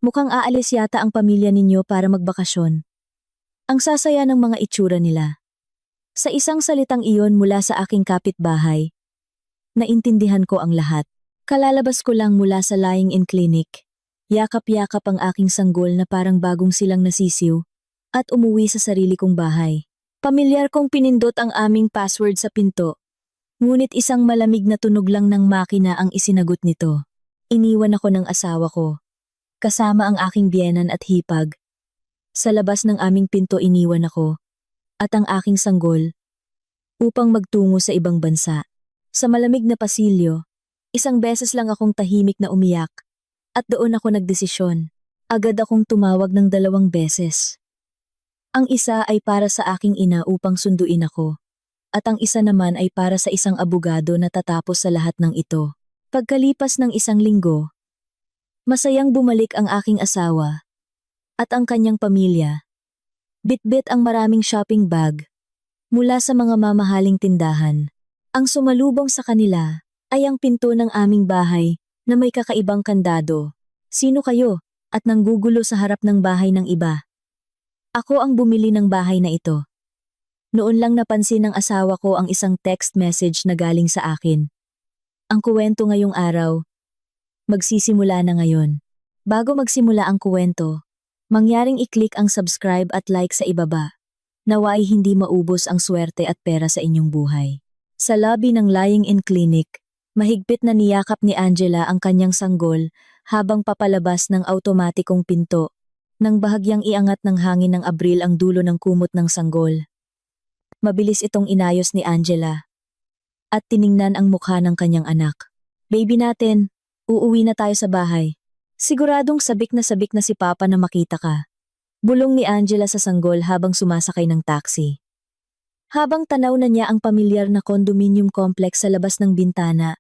Mukhang aalis yata ang pamilya ninyo para magbakasyon. Ang sasaya ng mga itsura nila. Sa isang salitang iyon mula sa aking kapitbahay, naintindihan ko ang lahat. Kalalabas ko lang mula sa lying-in clinic. Yakap-yakap ang aking sanggol na parang bagong silang nasisiw at umuwi sa sarili kong bahay. Pamilyar kong pinindot ang aming password sa pinto. Ngunit isang malamig na tunog lang ng makina ang isinagot nito. Iniwan ako ng asawa ko, kasama ang aking biyenan at hipag. Sa labas ng aming pinto iniwan ako, at ang aking sanggol, upang magtungo sa ibang bansa. Sa malamig na pasilyo, isang beses lang akong tahimik na umiyak, at doon ako nagdesisyon. Agad akong tumawag ng 2 beses. Ang isa ay para sa aking ina upang sunduin ako, at ang isa naman ay para sa isang abogado na tatapos sa lahat ng ito. Pagkalipas ng 1 linggo, masayang bumalik ang aking asawa at ang kanyang pamilya. Bitbit ang maraming shopping bag mula sa mga mamahaling tindahan. Ang sumalubong sa kanila ay ang pinto ng aming bahay na may kakaibang kandado. Sino kayo? At nanggugulo sa harap ng bahay ng iba. Ako ang bumili ng bahay na ito. Noon lang napansin ng asawa ko ang isang text message na galing sa akin. Ang kuwento ngayong araw, magsisimula na ngayon. Bago magsimula ang kuwento, mangyaring i-click ang subscribe at like sa ibaba. Naway hindi maubos ang swerte at pera sa inyong buhay. Sa lobby ng lying-in clinic, mahigpit na niyakap ni Angela ang kanyang sanggol habang papalabas ng automatikong pinto. Nang bahagyang iangat ng hangin ng abril ang dulo ng kumot ng sanggol. Mabilis itong inayos ni Angela at tiningnan ang mukha ng kanyang anak. Baby natin, uuwi na tayo sa bahay. Siguradong sabik na si Papa na makita ka. Bulong ni Angela sa sanggol habang sumasakay ng taxi. Habang tanaw na niya ang pamilyar na condominium complex sa labas ng bintana,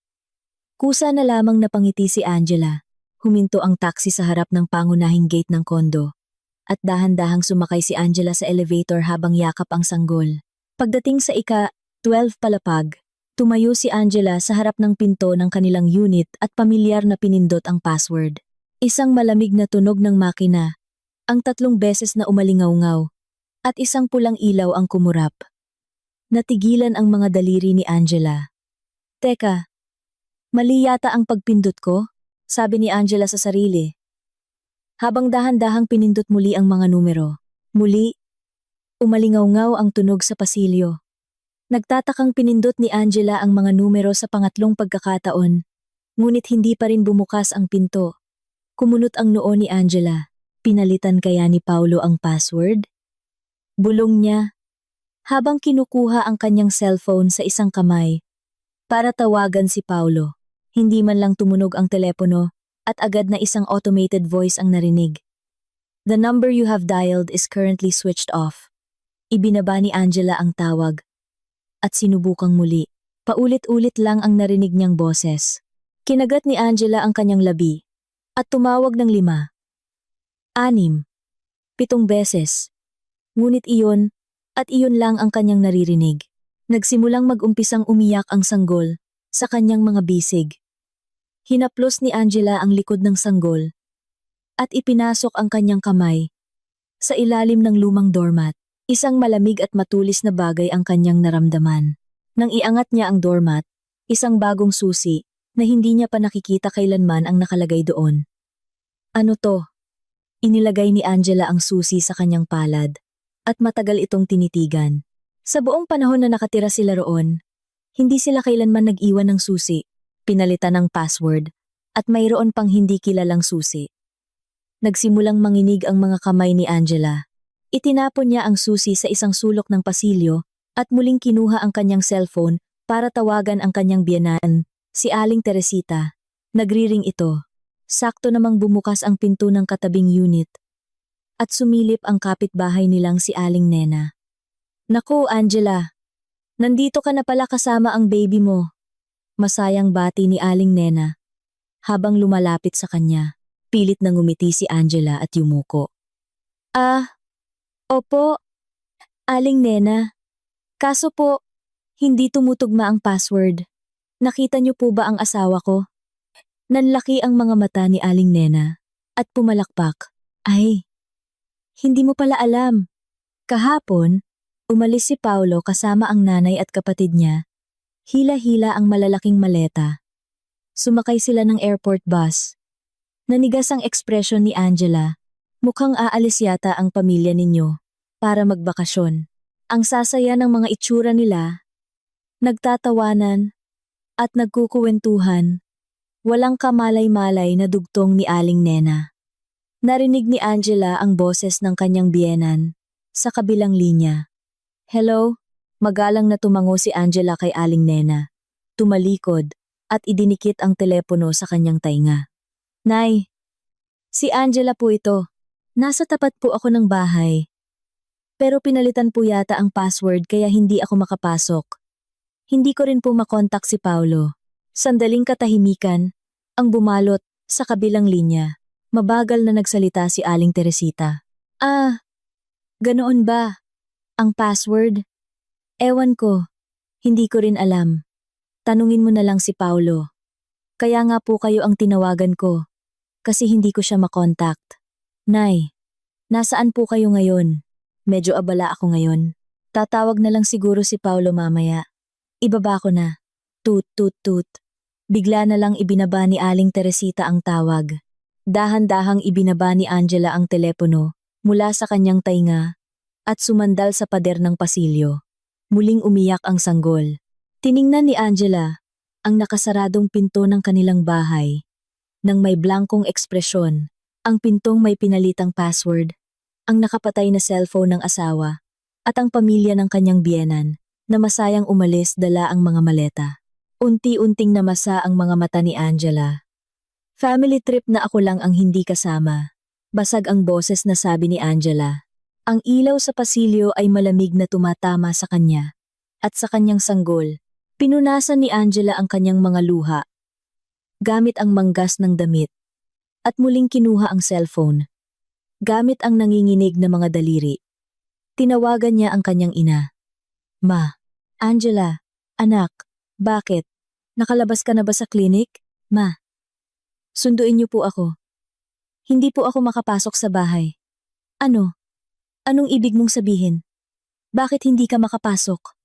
kusa na lamang napangiti si Angela. Huminto ang taxi sa harap ng pangunahing gate ng kondo. At dahan-dahang sumakay si Angela sa elevator habang yakap ang sanggol. Pagdating sa ika-12 palapag, tumayo si Angela sa harap ng pinto ng kanilang unit at pamilyar na pinindot ang password. Isang malamig na tunog ng makina, ang 3 beses na umalingaw-ngaw, at isang pulang ilaw ang kumurap. Natigilan ang mga daliri ni Angela. Teka, mali yata ang pagpindot ko? Sabi ni Angela sa sarili. Habang dahan-dahang pinindot muli ang mga numero. Muli, umalingaw-ngaw ang tunog sa pasilyo. Nagtatakang pinindot ni Angela ang mga numero sa pangatlong pagkakataon, ngunit hindi pa rin bumukas ang pinto. Kumunot ang noo ni Angela. Pinalitan kaya ni Paulo ang password? Bulong niya, habang kinukuha ang kanyang cellphone sa isang kamay para tawagan si Paulo. Hindi man lang tumunog ang telepono at agad na isang automated voice ang narinig. The number you have dialed is currently switched off. Ibinaba ni Angela ang tawag at sinubukang muli. Paulit-ulit lang ang narinig niyang boses. Kinagat ni Angela ang kanyang labi at tumawag ng 5, 6, 7 beses. Ngunit iyon at iyon lang ang kanyang naririnig. Nagsimulang mag-umpisang umiyak ang sanggol sa kanyang mga bisig. Hinaplos ni Angela ang likod ng sanggol at ipinasok ang kanyang kamay sa ilalim ng lumang doormat. Isang malamig at matulis na bagay ang kanyang naramdaman. Nang iangat niya ang doormat, isang bagong susi na hindi niya pa nakikita kailanman ang nakalagay doon. Ano to? Inilagay ni Angela ang susi sa kanyang palad at matagal itong tinitigan. Sa buong panahon na nakatira sila roon, hindi sila kailanman nag-iwan ng susi. Pinalitan ng password, at mayroon pang hindi kilalang susi. Nagsimulang manginig ang mga kamay ni Angela. Itinapon niya ang susi sa isang sulok ng pasilyo at muling kinuha ang kanyang cellphone para tawagan ang kanyang biyenan, si Aling Teresita. Nagriring ito. Sakto namang bumukas ang pinto ng katabing unit at sumilip ang kapitbahay nilang si Aling Nena. Naku, Angela, nandito ka na pala kasama ang baby mo. Masayang bati ni Aling Nena. Habang lumalapit sa kanya, pilit na ngumiti si Angela at yumuko. Opo, Aling Nena. Kaso po, hindi tumutugma ang password. Nakita niyo po ba ang asawa ko? Nanlaki ang mga mata ni Aling Nena at pumalakpak. Ay, hindi mo pala alam. Kahapon, umalis si Paulo kasama ang nanay at kapatid niya. Hila-hila ang malalaking maleta. Sumakay sila ng airport bus. Nanigas ang ekspresyon ni Angela. Mukhang aalis yata ang pamilya ninyo para magbakasyon. Ang sasaya ng mga itsura nila, nagtatawanan at nagkukuwentuhan. Walang kamalay-malay na dugtong ni Aling Nena. Narinig ni Angela ang boses ng kanyang biyenan sa kabilang linya. Hello? Magalang na tumango si Angela kay Aling Nena. Tumalikod at idinikit ang telepono sa kanyang tainga. Nay, si Angela po ito. Nasa tapat po ako ng bahay. Pero pinalitan po yata ang password kaya hindi ako makapasok. Hindi ko rin po makontak si Paulo. Sandaling katahimikan ang bumalot sa kabilang linya. Mabagal na nagsalita si Aling Teresita. Ah, ganoon ba? Ang password? Ewan ko. Hindi ko rin alam. Tanungin mo na lang si Paulo. Kaya nga po kayo ang tinawagan ko. Kasi hindi ko siya makontakt. Nay, nasaan po kayo ngayon? Medyo abala ako ngayon. Tatawag na lang siguro si Paulo mamaya. Ibaba ko na. Tut tut tut. Bigla na lang ibinaba ni Aling Teresita ang tawag. Dahan-dahang ibinaba ni Angela ang telepono mula sa kanyang tainga at sumandal sa pader ng pasilyo. Muling umiyak ang sanggol. Tiningnan ni Angela ang nakasaradong pinto ng kanilang bahay. Nang may blankong ekspresyon, ang pintong may pinalitang password, ang nakapatay na cellphone ng asawa, at ang pamilya ng kanyang biyenan na masayang umalis dala ang mga maleta. Unti-unting namasa ang mga mata ni Angela. Family trip na ako lang ang hindi kasama. Basag ang boses na sabi ni Angela. Ang ilaw sa pasilyo ay malamig na tumatama sa kanya. At sa kanyang sanggol, pinunasan ni Angela ang kanyang mga luha. Gamit ang manggas ng damit. At muling kinuha ang cellphone. Gamit ang nanginginig na mga daliri. Tinawagan niya ang kanyang ina. Ma, Angela, anak, bakit? Nakalabas ka na ba sa klinik? Ma, sunduin niyo po ako. Hindi po ako makapasok sa bahay. Ano? Anong ibig mong sabihin? Bakit hindi ka makapasok?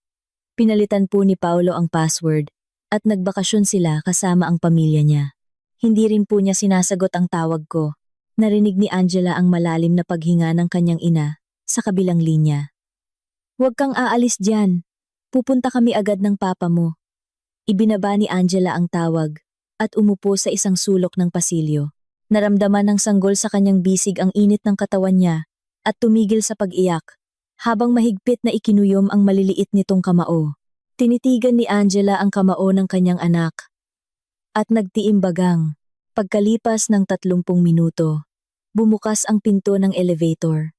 Pinalitan po ni Paulo ang password at nagbakasyon sila kasama ang pamilya niya. Hindi rin po niya sinasagot ang tawag ko. Narinig ni Angela ang malalim na paghinga ng kanyang ina sa kabilang linya. Huwag kang aalis diyan. Pupunta kami agad ng papa mo. Ibinaba ni Angela ang tawag at umupo sa isang sulok ng pasilyo. Naramdaman ng sanggol sa kanyang bisig ang init ng katawan niya at tumigil sa pag-iyak, habang mahigpit na ikinuyom ang maliliit nitong kamao. Tinitigan ni Angela ang kamao ng kanyang anak. At nagtiimbagang, pagkalipas ng 30 minuto, bumukas ang pinto ng elevator.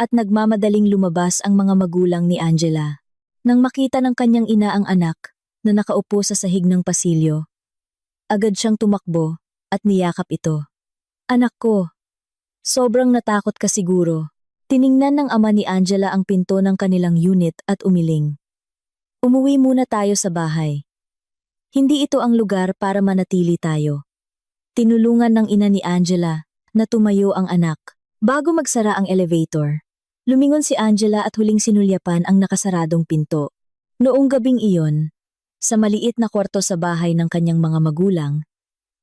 At nagmamadaling lumabas ang mga magulang ni Angela. Nang makita ng kanyang ina ang anak na nakaupo sa sahig ng pasilyo, agad siyang tumakbo at niyakap ito. Anak ko, sobrang natakot ka siguro. Tiningnan ng ama ni Angela ang pinto ng kanilang unit at umiling. Umuwi muna tayo sa bahay. Hindi ito ang lugar para manatili tayo. Tinulungan ng ina ni Angela na tumayo ang anak. Bago magsara ang elevator, lumingon si Angela at huling sinulyapan ang nakasaradong pinto. Noong gabing iyon, sa maliit na kwarto sa bahay ng kanyang mga magulang,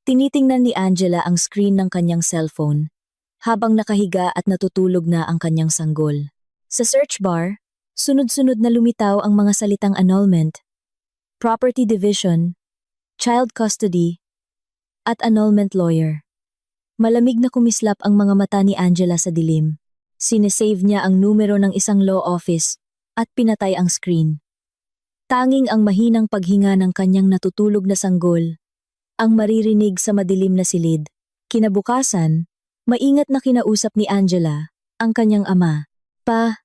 tinitingnan ni Angela ang screen ng kanyang cellphone habang nakahiga at natutulog na ang kanyang sanggol. Sa search bar, sunod-sunod na lumitaw ang mga salitang annulment, property division, child custody, at annulment lawyer. Malamig na kumislap ang mga mata ni Angela sa dilim. Sinesave niya ang numero ng isang law office at pinatay ang screen. Tanging ang mahinang paghinga ng kanyang natutulog na sanggol ang maririnig sa madilim na silid. Kinabukasan, maingat na kinausap ni Angela ang kanyang ama. Pa,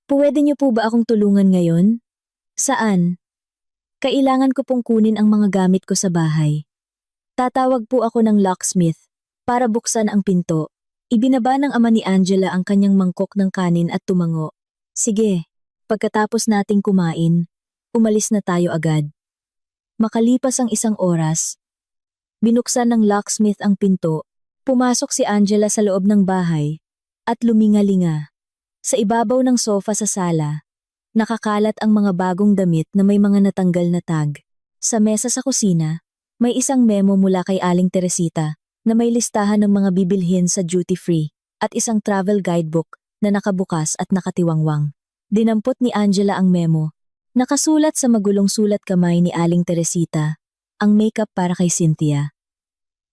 pwede niyo po ba akong tulungan ngayon? Saan? Kailangan ko pong kunin ang mga gamit ko sa bahay. Tatawag po ako ng locksmith para buksan ang pinto. Ibinaba ng ama ni Angela ang kanyang mangkok ng kanin at tumango. Sige, pagkatapos nating kumain, umalis na tayo agad. Makalipas ang 1 oras, binuksan ng locksmith ang pinto, Pumasok si Angela sa loob ng bahay at lumingalinga. Sa ibabaw ng sofa sa sala, nakakalat ang mga bagong damit na may mga natanggal na tag. Sa mesa sa kusina, may isang memo mula kay Aling Teresita na may listahan ng mga bibilhin sa duty free at isang travel guidebook na nakabukas at nakatiwangwang. Dinampot ni Angela ang memo. Nakasulat sa magulong sulat kamay ni Aling Teresita, ang makeup para kay Cynthia.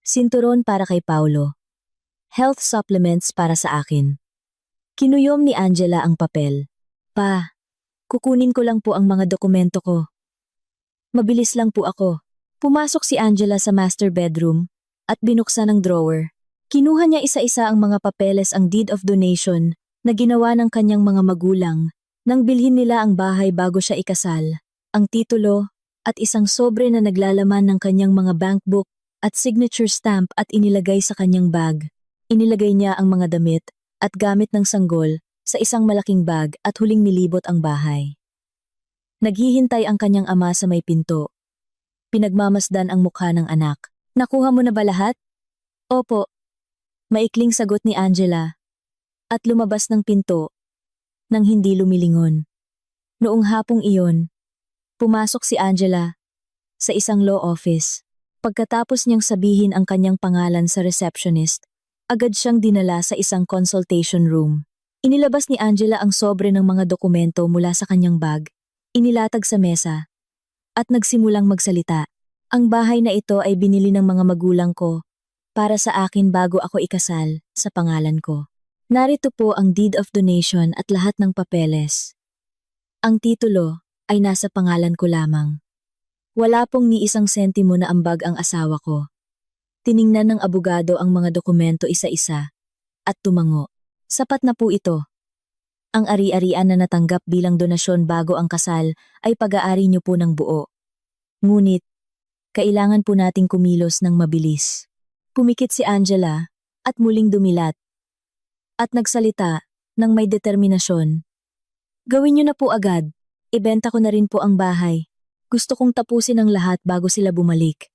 Sinturon para kay Paulo. Health supplements para sa akin. Kinuyom ni Angela ang papel. Pa, kukunin ko lang po ang mga dokumento ko. Mabilis lang po ako. Pumasok si Angela sa master bedroom at binuksan ang drawer. Kinuha niya isa-isa ang mga papeles, ang deed of donation na ginawa ng kanyang mga magulang nang bilhin nila ang bahay bago siya ikasal, ang titulo at isang sobre na naglalaman ng kanyang mga bankbook at signature stamp at inilagay sa kanyang bag. Inilagay niya ang mga damit at gamit ng sanggol sa isang malaking bag at huling nilibot ang bahay. Naghihintay ang kanyang ama sa may pinto. Pinagmamasdan ang mukha ng anak. Nakuha mo na ba lahat? Opo. Maikling sagot ni Angela at lumabas ng pinto nang hindi lumilingon. Noong hapong iyon, pumasok si Angela sa isang law office. Pagkatapos niyang sabihin ang kanyang pangalan sa receptionist, agad siyang dinala sa isang consultation room. Inilabas ni Angela ang sobre ng mga dokumento mula sa kanyang bag, inilatag sa mesa, at nagsimulang magsalita. Ang bahay na ito ay binili ng mga magulang ko para sa akin bago ako ikasal sa pangalan ko. Narito po ang deed of donation at lahat ng papeles. Ang titulo ay nasa pangalan ko lamang. Wala pong ni isang sentimo na ambag ang asawa ko. Tiningnan ng abogado ang mga dokumento isa-isa at tumango. Sapat na po ito. Ang ari-arian na natanggap bilang donasyon bago ang kasal ay pag-aari niyo po ng buo. Ngunit, kailangan po nating kumilos ng mabilis. Pumikit si Angela at muling dumilat. At nagsalita ng may determinasyon. Gawin niyo na po agad. Ibenta ko na rin po ang bahay. Gusto kong tapusin ang lahat bago sila bumalik.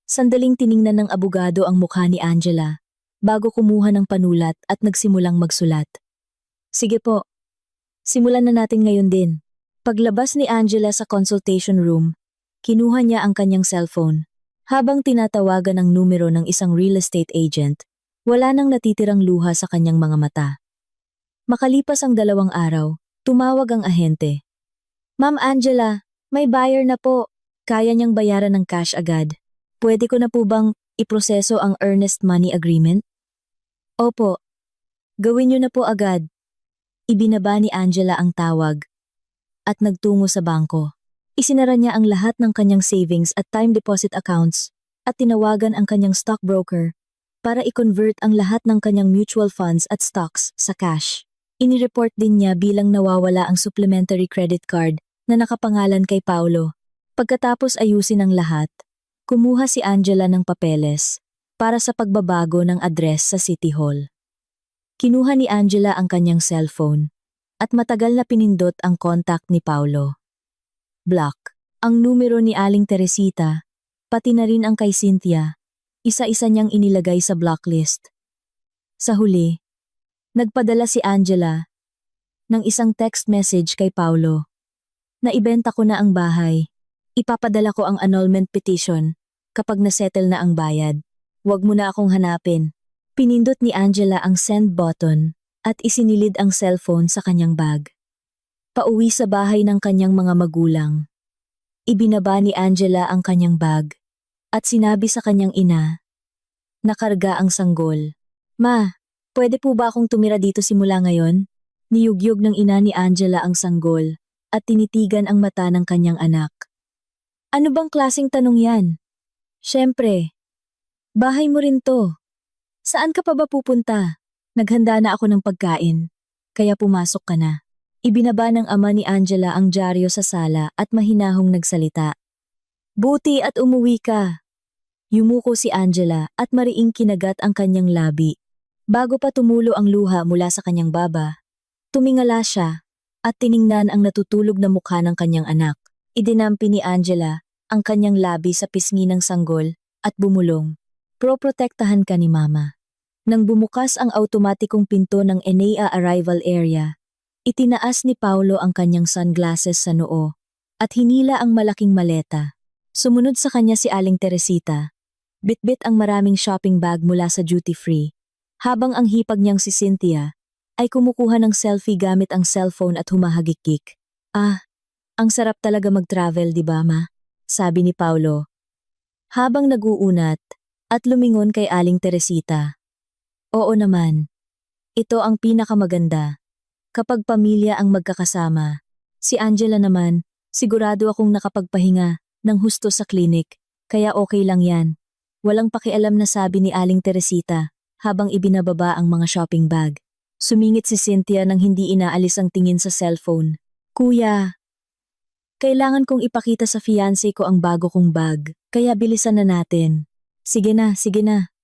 Sandaling tiningnan ng abogado ang mukha ni Angela bago kumuha ng panulat at nagsimulang magsulat. Sige po, simulan na natin ngayon din. Paglabas ni Angela sa consultation room, kinuha niya ang kanyang cellphone. Habang tinatawagan ang numero ng isang real estate agent, wala nang natitirang luha sa kanyang mga mata. Makalipas ang 2 araw, tumawag ang ahente. Ma'am Angela, may buyer na po. Kaya niyang bayaran ng cash agad. Pwede ko na po bang iproseso ang earnest money agreement? Opo. Gawin niyo na po agad. Ibinaba ni Angela ang tawag at nagtungo sa bangko. Isinara niya ang lahat ng kanyang savings at time deposit accounts at tinawagan ang kanyang stockbroker para i-convert ang lahat ng kanyang mutual funds at stocks sa cash. Inireport din niya bilang nawawala ang supplementary credit card na nakapangalan kay Paulo. Pagkatapos ayusin ang lahat, kumuha si Angela ng papeles para sa pagbabago ng address sa City Hall. Kinuha ni Angela ang kanyang cellphone at matagal na pinindot ang contact ni Paulo. Block. Ang numero ni Aling Teresita, pati na rin ang kay Cynthia, isa-isa niyang inilagay sa blacklist. Sa huli, nagpadala si Angela ng isang text message kay Paulo. Naibenta ko na ang bahay. Ipapadala ko ang annulment petition kapag nasettle na ang bayad. Huwag mo na akong hanapin. Pinindot ni Angela ang send button at isinilid ang cellphone sa kanyang bag. Pauwi sa bahay ng kanyang mga magulang. Ibinaba ni Angela ang kanyang bag at sinabi sa kanyang ina. Nakarga ang sanggol. Ma, pwede po ba akong tumira dito simula ngayon? Niyugyug ng ina ni Angela ang sanggol at tinitigan ang mata ng kanyang anak. Ano bang klaseng tanong yan? Siyempre, bahay mo rin to. Saan ka pa ba pupunta? Naghanda na ako ng pagkain, kaya pumasok ka na. Ibinaba ng ama ni Angela ang dyaryo sa sala at mahinahong nagsalita. Buti at umuwi ka. Yumuko si Angela at mariing kinagat ang kanyang labi. Bago pa tumulo ang luha mula sa kanyang baba, tumingala siya at tiningnan ang natutulog na mukha ng kanyang anak. Idinampi ni Angela ang kanyang labi sa pisngi ng sanggol at bumulong. Proprotektahan ka ni Mama. Nang bumukas ang automatikong pinto ng Enea arrival area, itinaas ni Paulo ang kanyang sunglasses sa noo at hinila ang malaking maleta. Sumunod sa kanya si Aling Teresita. Bitbit ang maraming shopping bag mula sa duty-free, habang ang hipag niyang si Cynthia ay kumukuha ng selfie gamit ang cellphone at humahagikik. Ah, ang sarap talaga mag-travel, di ba, ma? Sabi ni Paulo, habang nag-uunat at lumingon kay Aling Teresita. Oo naman. Ito ang pinakamaganda. Kapag pamilya ang magkakasama. Si Angela naman, sigurado akong nakapagpahinga ng husto sa klinik, kaya okay lang yan. Walang pakialam na sabi ni Aling Teresita habang ibinababa ang mga shopping bag. Sumingit si Cynthia nang hindi inaalis ang tingin sa cellphone. Kuya, kailangan kong ipakita sa fiancé ko ang bago kong bag, kaya bilisan na natin. Sige na, sige na.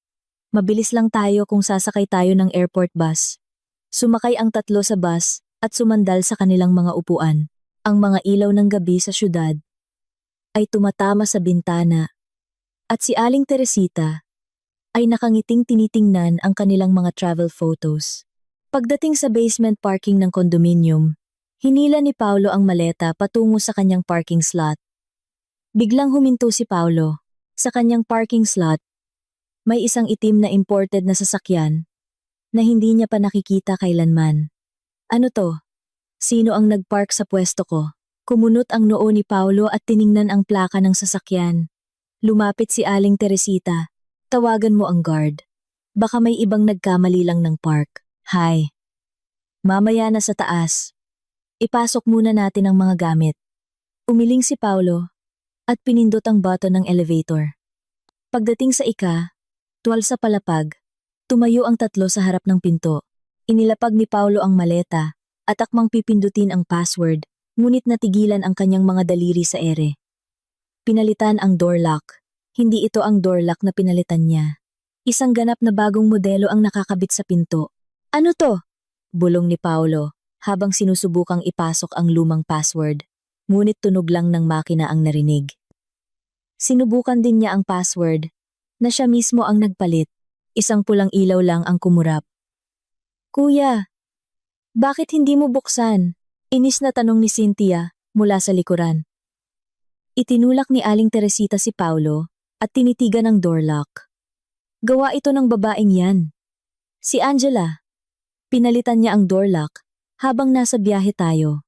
Mabilis lang tayo kung sasakay tayo ng airport bus. Sumakay ang tatlo sa bus at sumandal sa kanilang mga upuan. Ang mga ilaw ng gabi sa syudad ay tumatama sa bintana at si Aling Teresita ay nakangiting tinitingnan ang kanilang mga travel photos. Pagdating sa basement parking ng condominium, hinila ni Paulo ang maleta patungo sa kanyang parking slot. Biglang huminto si Paulo. Sa kanyang parking slot, may isang itim na imported na sasakyan na hindi niya pa nakikita kailanman. Ano to? Sino ang nagpark sa pwesto ko? Kumunot ang noo ni Paulo at tiningnan ang plaka ng sasakyan. Lumapit si Aling Teresita. Tawagan mo ang guard. Baka may ibang nagkamali lang ng park. Hi. Mamaya na sa taas. Ipasok muna natin ang mga gamit. Umiling si Paulo at pinindot ang button ng elevator. Pagdating sa tuwal sa palapag, tumayo ang tatlo sa harap ng pinto. Inilapag ni Paulo ang maleta at akmang pipindutin ang password, ngunit natigilan ang kanyang mga daliri sa ere. Pinalitan ang door lock. Hindi ito ang door lock na pinalitan niya. Isang ganap na bagong modelo ang nakakabit sa pinto. Ano to? Bulong ni Paulo habang sinusubukang ipasok ang lumang password, ngunit tunog lang ng makina ang narinig. Sinubukan din niya ang password, na siya mismo ang nagpalit. Isang pulang ilaw lang ang kumurap. Kuya, bakit hindi mo buksan? Inis na tanong ni Cynthia mula sa likuran. Itinulak ni Aling Teresita si Paulo at tinitigan ang door lock. Gawa ito ng babaeng yan. Si Angela. Pinalitan niya ang door lock habang nasa biyahe tayo.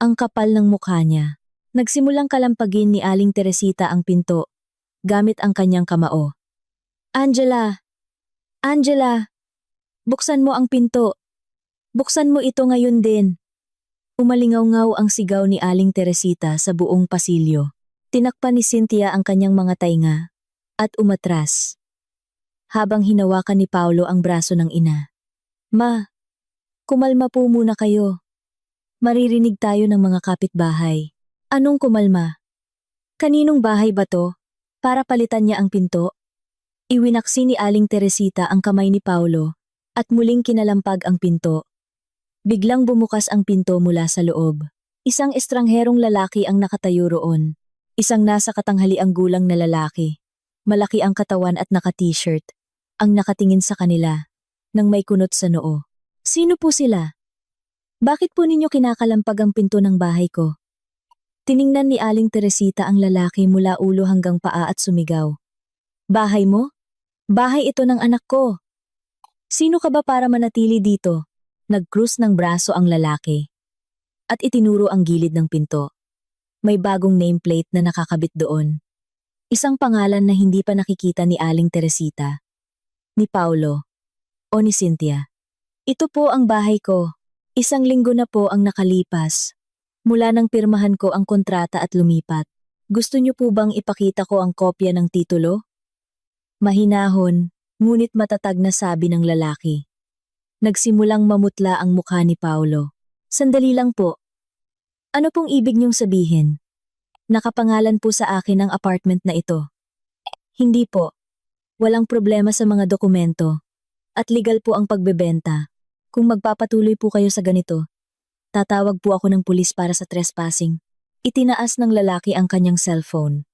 Ang kapal ng mukha niya. Nagsimulang kalampagin ni Aling Teresita ang pinto gamit ang kanyang kamao. Angela! Angela! Buksan mo ang pinto. Buksan mo ito ngayon din. Umalingaw-ngaw ang sigaw ni Aling Teresita sa buong pasilyo. Tinakpan ni Cynthia ang kanyang mga tainga at umatras. Habang hinawakan ni Paulo ang braso ng ina. Ma, kumalma po muna kayo. Maririnig tayo ng mga kapitbahay. Anong kumalma? Kaninong bahay ba to? Para palitan niya ang pinto? Iwinaksi ni Aling Teresita ang kamay ni Paulo at muling kinalampag ang pinto. Biglang bumukas ang pinto mula sa loob. Isang estrangherong lalaki ang nakatayo roon. Isang nasa katanghaliang gulang na lalaki. Malaki ang katawan at naka-t-shirt. Ang nakatingin sa kanila, nang may kunot sa noo. Sino po sila? Bakit po ninyo kinakalampag ang pinto ng bahay ko? Tiningnan ni Aling Teresita ang lalaki mula ulo hanggang paa at sumigaw. Bahay mo? Bahay ito ng anak ko. Sino ka ba para manatili dito? Nag-krus ng braso ang lalaki. At itinuro ang gilid ng pinto. May bagong nameplate na nakakabit doon. Isang pangalan na hindi pa nakikita ni Aling Teresita. Ni Paulo. O ni Cynthia. Ito po ang bahay ko. Isang linggo na po ang nakalipas. Mula nang pirmahan ko ang kontrata at lumipat. Gusto niyo po bang ipakita ko ang kopya ng titulo? Mahinahon, ngunit matatag na sabi ng lalaki. Nagsimulang mamutla ang mukha ni Paulo. Sandali lang po. Ano pong ibig niyong sabihin? Nakapangalan po sa akin ang apartment na ito. Hindi po. Walang problema sa mga dokumento. At legal po ang pagbebenta. Kung magpapatuloy po kayo sa ganito, tatawag po ako ng pulis para sa trespassing. Itinaas ng lalaki ang kanyang cellphone.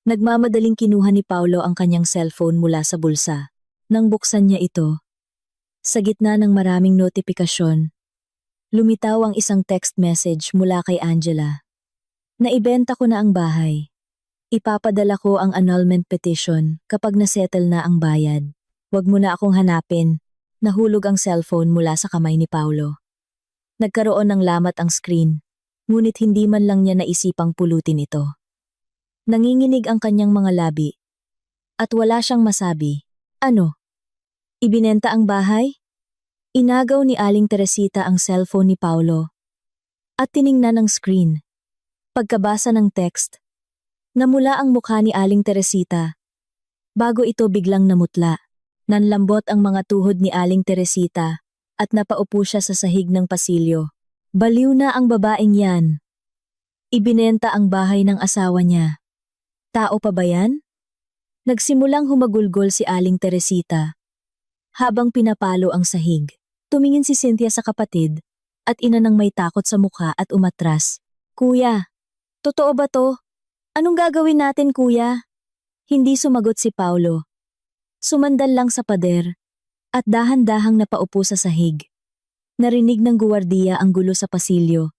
Nagmamadaling kinuha ni Paulo ang kanyang cellphone mula sa bulsa. Nang buksan niya ito, sa gitna ng maraming notifikasyon, lumitaw ang isang text message mula kay Angela. Naibenta ko na ang bahay. Ipapadala ko ang annulment petition kapag nasettle na ang bayad. Huwag mo na akong hanapin. Nahulog ang cellphone mula sa kamay ni Paulo. Nagkaroon ng lamat ang screen, ngunit hindi man lang niya naisipang pulutin ito. Nanginginig ang kanyang mga labi, at wala siyang masabi. Ano? Ibinenta ang bahay? Inagaw ni Aling Teresita ang cellphone ni Paulo, at tiningnan ang screen. Pagkabasa ng text, namula ang mukha ni Aling Teresita. Bago ito biglang namutla, nanlambot ang mga tuhod ni Aling Teresita at napaupo siya sa sahig ng pasilyo. Baliw na ang babaeng yan. Ibinenta ang bahay ng asawa niya. Tao pa ba yan? Nagsimulang humagulgol si Aling Teresita. Habang pinapalo ang sahig, tumingin si Cynthia sa kapatid at ina ng may takot sa mukha at umatras. Kuya, totoo ba to? Anong gagawin natin, kuya? Hindi sumagot si Paulo. Sumandal lang sa pader at dahan-dahang napaupo sa sahig. Narinig ng guwardiya ang gulo sa pasilyo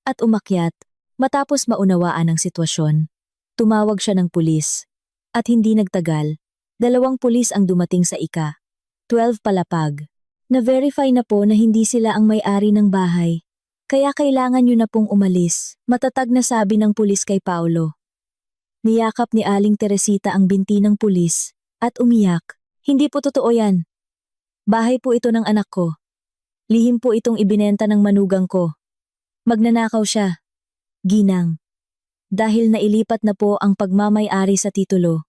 at umakyat matapos maunawaan ang sitwasyon. Tumawag siya ng pulis at hindi nagtagal, 2 pulis ang dumating sa 12 palapag. Na-verify na po na hindi sila ang may-ari ng bahay, kaya kailangan nyo na pong umalis, matatag na sabi ng pulis kay Paulo. Niyakap ni Aling Teresita ang binti ng pulis at umiyak. Hindi po totoo yan. Bahay po ito ng anak ko. Lihim po itong ibinenta ng manugang ko. Magnanakaw siya. Ginang. Dahil nailipat na po ang pagmamay-ari sa titulo,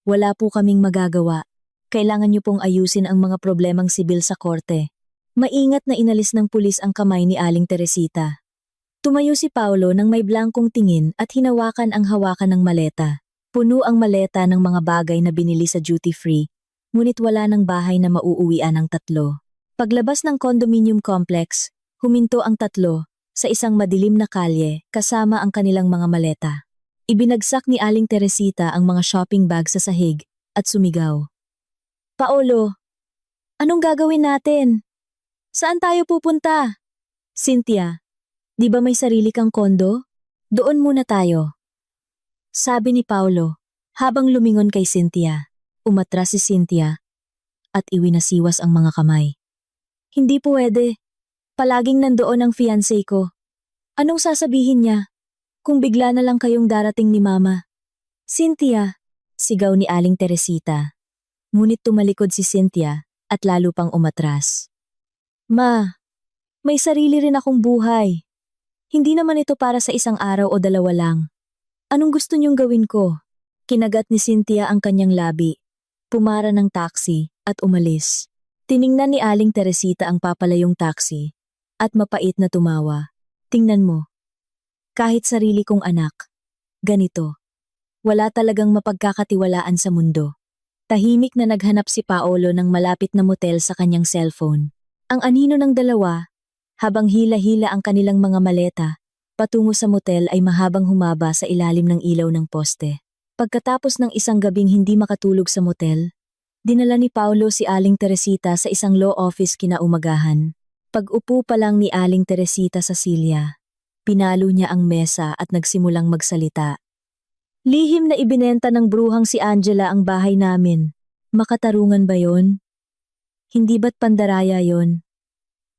wala po kaming magagawa. Kailangan niyo pong ayusin ang mga problemang sibil sa korte. Maingat na inalis ng pulis ang kamay ni Aling Teresita. Tumayo si Paulo nang may blankong tingin at hinawakan ang hawakan ng maleta. Puno ang maleta ng mga bagay na binili sa duty-free, ngunit wala ng bahay na mauuwian ang 3. Paglabas ng condominium complex, huminto ang 3 sa isang madilim na kalye kasama ang kanilang mga maleta. Ibinagsak ni Aling Teresita ang mga shopping bag sa sahig at sumigaw. Paulo, anong gagawin natin? Saan tayo pupunta? Cynthia, di ba may sarili kang kondo? Doon muna tayo. Sabi ni Paulo, habang lumingon kay Cynthia. Umatras si Cynthia at iwinasiwas ang mga kamay. Hindi pwede. Palaging nandoon ang fiancé ko. Anong sasabihin niya kung bigla na lang kayong darating ni Mama? Cynthia, sigaw ni Aling Teresita. Ngunit tumalikod si Cynthia at lalo pang umatras. Ma, may sarili rin akong buhay. Hindi naman ito para sa 1 araw o 2 lang. Anong gusto niyong gawin ko? Kinagat ni Cynthia ang kanyang labi. Pumara ng taxi at umalis. Tiningnan ni Aling Teresita ang papalayong taxi at mapait na tumawa. Tingnan mo. Kahit sarili kong anak, ganito. Wala talagang mapagkakatiwalaan sa mundo. Tahimik na naghanap si Paulo ng malapit na motel sa kanyang cellphone. Ang anino ng dalawa, habang hila-hila ang kanilang mga maleta, patungo sa motel ay mahabang humaba sa ilalim ng ilaw ng poste. Pagkatapos ng isang gabing hindi makatulog sa motel, dinala ni Paulo si Aling Teresita sa isang law office kinaumagahan. Pag-upo pa lang ni Aling Teresita sa silya, pinalo niya ang mesa at nagsimulang magsalita. Lihim na ibinenta ng bruhang si Angela ang bahay namin. Makatarungan ba yon? Hindi ba't pandaraya yon?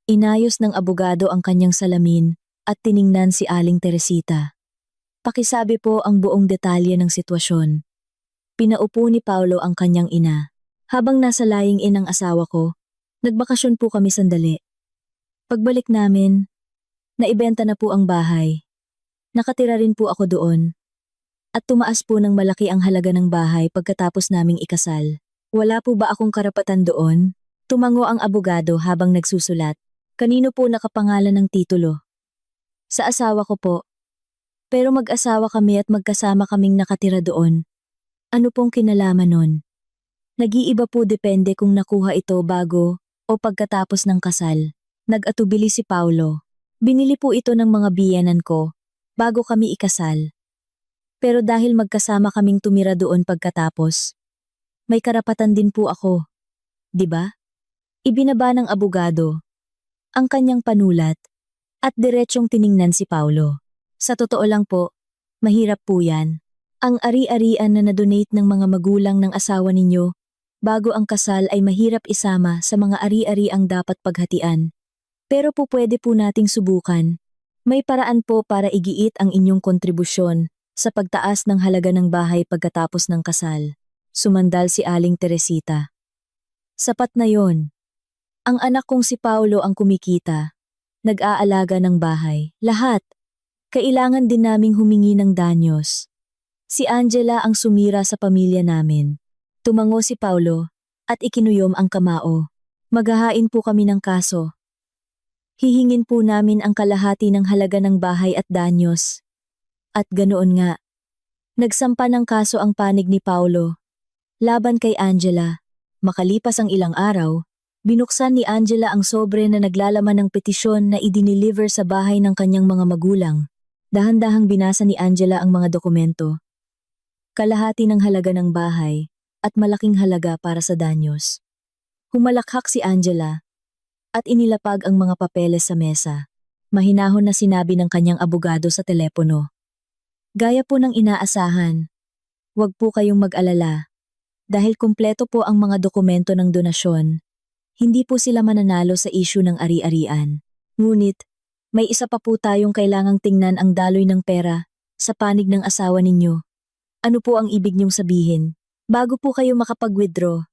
Inayos ng abogado ang kanyang salamin at tiningnan si Aling Teresita. Pakisabi po ang buong detalye ng sitwasyon. Pinaupo ni Paulo ang kanyang ina. Habang nasa lying-in ang asawa ko, nagbakasyon po kami sandali. Pagbalik namin, naibenta na po ang bahay. Nakatira rin po ako doon. At tumaas po ng malaki ang halaga ng bahay pagkatapos naming ikasal. Wala po ba akong karapatan doon? Tumango ang abogado habang nagsusulat. Kanino po nakapangalan ng titulo? Sa asawa ko po. Pero mag-asawa kami at magkasama kaming nakatira doon. Ano pong kinalaman nun? Nag-iiba po depende kung nakuha ito bago o pagkatapos ng kasal. Nag-atubili si Paulo. Binili po ito ng mga biyenan ko bago kami ikasal. Pero dahil magkasama kaming tumira doon pagkatapos, may karapatan din po ako. di ba? Ibinaba ng abogado ang kanyang panulat at diretsyong tiningnan si Paulo. Sa totoo lang po, mahirap po yan. Ang ari-arian na na-donate ng mga magulang ng asawa ninyo bago ang kasal ay mahirap isama sa mga ari-ariang dapat paghatian. Pero po pwede po nating subukan. May paraan po para igiit ang inyong kontribusyon sa pagtaas ng halaga ng bahay pagkatapos ng kasal. Sumandal si Aling Teresita. Sapat na yon. Ang anak kong si Paulo ang kumikita. Nag-aalaga ng bahay. Lahat. Kailangan din naming humingi ng danyos. Si Angela ang sumira sa pamilya namin. Tumango si Paulo at ikinuyom ang kamao. Maghahain po kami ng kaso. Hihingin po namin ang kalahati ng halaga ng bahay at danyos. At ganoon nga. Nagsampa ng kaso ang panig ni Paulo laban kay Angela. Makalipas ang ilang araw, binuksan ni Angela ang sobre na naglalaman ng petisyon na idiniliver sa bahay ng kanyang mga magulang. Dahan-dahang binasa ni Angela ang mga dokumento. Kalahati ng halaga ng bahay at malaking halaga para sa danyos. Humalakhak si Angela at inilapag ang mga papeles sa mesa. Mahinahon na sinabi ng kanyang abogado sa telepono. Gaya po ng inaasahan, huwag po kayong mag-alala. Dahil kumpleto po ang mga dokumento ng donasyon, hindi po sila mananalo sa issue ng ari-arian. Ngunit, may isa pa po tayong kailangang tingnan ang daloy ng pera sa panig ng asawa ninyo. Ano po ang ibig niyong sabihin? Bago po kayo makapag-withdraw,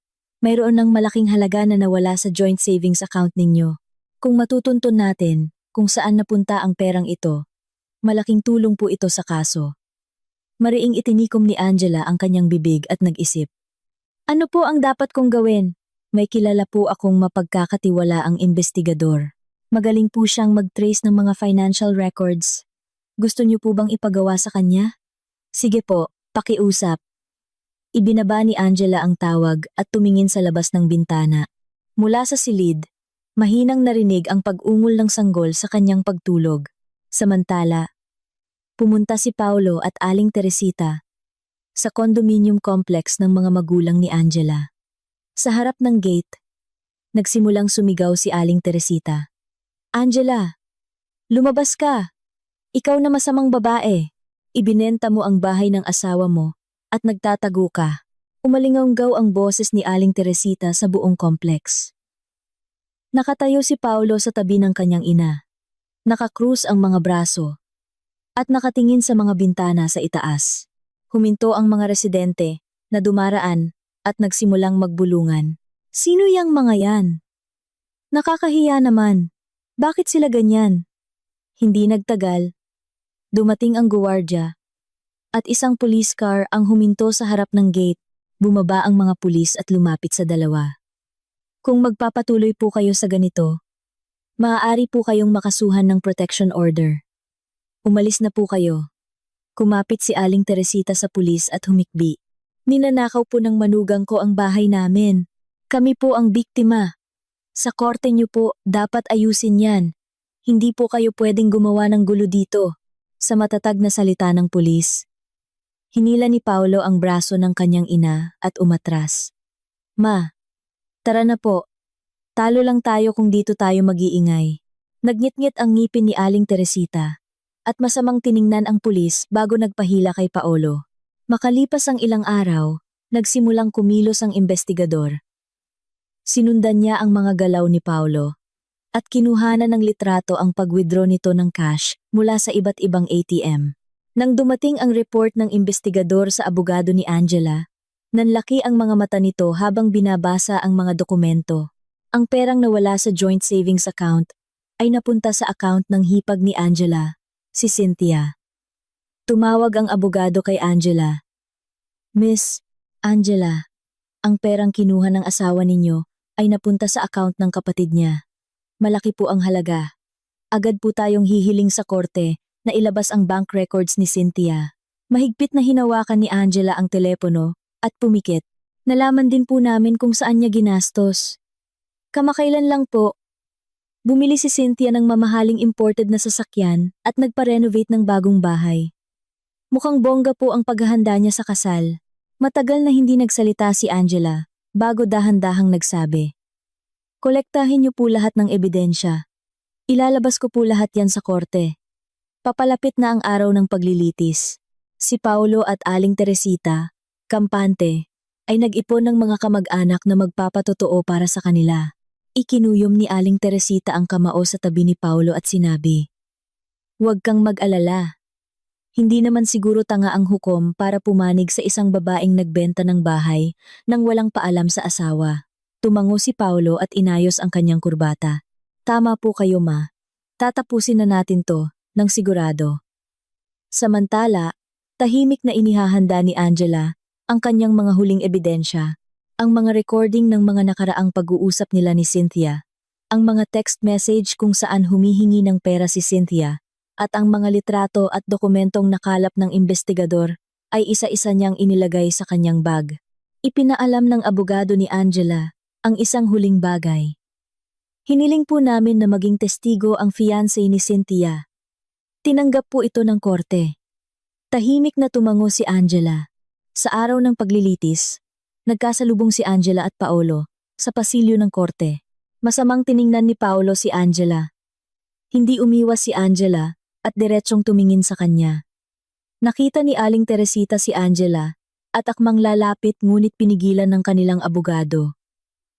mayroon ng malaking halaga na nawala sa joint savings account ninyo. Kung matutuntun natin kung saan napunta ang perang ito, malaking tulong po ito sa kaso. Mariing itinikom ni Angela ang kanyang bibig at nag-isip. Ano po ang dapat kong gawin? May kilala po akong mapagkakatiwalaang investigador. Magaling po siyang mag-trace ng mga financial records. Gusto niyo po bang ipagawa sa kanya? Sige po, pakiusap. Ibinaba ni Angela ang tawag at tumingin sa labas ng bintana. Mula sa silid, mahinang narinig ang pag-ungol ng sanggol sa kanyang pagtulog. Samantala, pumunta si Paulo at Aling Teresita sa condominium complex ng mga magulang ni Angela. Sa harap ng gate, nagsimulang sumigaw si Aling Teresita. Angela, lumabas ka. Ikaw na masamang babae. Ibinenta mo ang bahay ng asawa mo at nagtatago ka. Umalinganggaw ang boses ni Aling Teresita sa buong complex. Nakatayo si Paulo sa tabi ng kanyang ina. Nakakrus ang mga braso at nakatingin sa mga bintana sa itaas. Huminto ang mga residente na dumaraan at nagsimulang magbulungan. Sino yang mga yan? Nakakahiya naman. Bakit sila ganyan? Hindi nagtagal. Dumating ang guwardiya at isang police car ang huminto sa harap ng gate. Bumaba ang mga pulis at lumapit sa dalawa. Kung magpapatuloy po kayo sa ganito, maaari po kayong makasuhan ng protection order. Umalis na po kayo. Kumapit si Aling Teresita sa pulis at humikbi. Ninanakaw po ng manugang ko ang bahay namin. Kami po ang biktima. Sa korte niyo po, dapat ayusin yan. Hindi po kayo pwedeng gumawa ng gulo dito. Sa matatag na salita ng pulis. Hinila ni Paulo ang braso ng kanyang ina at umatras. Ma, tara na po. Talo lang tayo kung dito tayo mag-iingay. Nagngit-ngit ang ngipin ni Aling Teresita at masamang tiningnan ang pulis bago nagpahila kay Paolo. Makalipas ang ilang araw, nagsimulang kumilos ang investigador. Sinundan niya ang mga galaw ni Paulo at kinuhanan ng litrato ang pag-withdraw nito ng cash mula sa iba't ibang ATM. Nang dumating ang report ng investigador sa abogado ni Angela, nanlaki ang mga mata nito habang binabasa ang mga dokumento. Ang perang nawala sa joint savings account ay napunta sa account ng hipag ni Angela, si Cynthia. Tumawag ang abogado kay Angela. Miss Angela, ang perang kinuha ng asawa ninyo ay napunta sa account ng kapatid niya. Malaki po ang halaga. Agad po tayong hihiling sa korte na ilabas ang bank records ni Cynthia. Mahigpit na hinawakan ni Angela ang telepono at pumikit. Nalaman din po namin kung saan niya ginastos. Kamakailan lang po, bumili si Cynthia ng mamahaling imported na sasakyan at nagpa-renovate ng bagong bahay. Mukhang bongga po ang paghahanda niya sa kasal. Matagal na hindi nagsalita si Angela bago dahan-dahang nagsabi. Kolektahin niyo po lahat ng ebidensya. Ilalabas ko po lahat yan sa korte. Papalapit na ang araw ng paglilitis. Si Paulo at Aling Teresita, kampante, ay nag-ipon ng mga kamag-anak na magpapatotoo para sa kanila. Ikinuyom ni Aling Teresita ang kamao sa tabi ni Paulo at sinabi, "Huwag kang mag-alala. Hindi naman siguro tanga ang hukom para pumanig sa isang babaeng nagbenta ng bahay nang walang paalam sa asawa." Tumango si Paulo at inayos ang kanyang kurbata. "Tama po kayo, ma. Tatapusin na natin to, ng sigurado." Samantala, tahimik na inihahanda ni Angela ang kanyang mga huling ebidensya, ang mga recording ng mga nakaraang pag-uusap nila ni Cynthia, ang mga text message kung saan humihingi ng pera si Cynthia, at ang mga litrato at dokumentong nakalap ng investigador ay isa-isa niyang inilagay sa kanyang bag. Ipinaalam ng abogado ni Angela ang isang huling bagay. "Hiniling po namin na maging testigo ang fiancé ni Cynthia." Tinanggap po ito ng korte. Tahimik na tumango si Angela. Sa araw ng paglilitis, nagkasalubong si Angela at Paolo sa pasilyo ng korte. Masamang tiningnan ni Paolo si Angela. Hindi umiwas si Angela at diretsong tumingin sa kanya. Nakita ni Aling Teresita si Angela at akmang lalapit ngunit pinigilan ng kanilang abogado.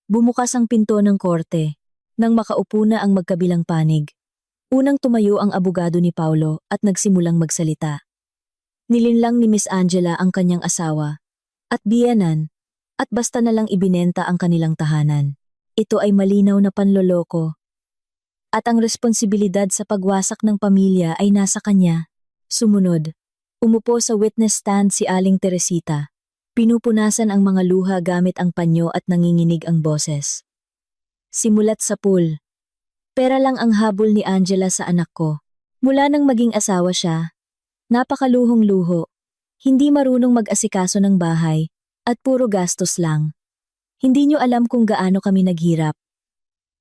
Bumukas ang pinto ng korte nang makaupo na ang magkabilang panig. Unang tumayo ang abogado ni Paulo at nagsimulang magsalita. Nilinlang ni Miss Angela ang kanyang asawa at biyenan at basta na lang ibinenta ang kanilang tahanan. Ito ay malinaw na panloloko. At ang responsibilidad sa pagwasak ng pamilya ay nasa kanya. Sumunod, umupo sa witness stand si Aling Teresita. Pinupunasan ang mga luha gamit ang panyo at nanginginig ang boses. "Simulat sa pool. Pera lang ang habol ni Angela sa anak ko. Mula nang maging asawa siya, napakaluhong-luho. Hindi marunong mag-asikaso ng bahay at puro gastos lang. Hindi niyo alam kung gaano kami naghirap."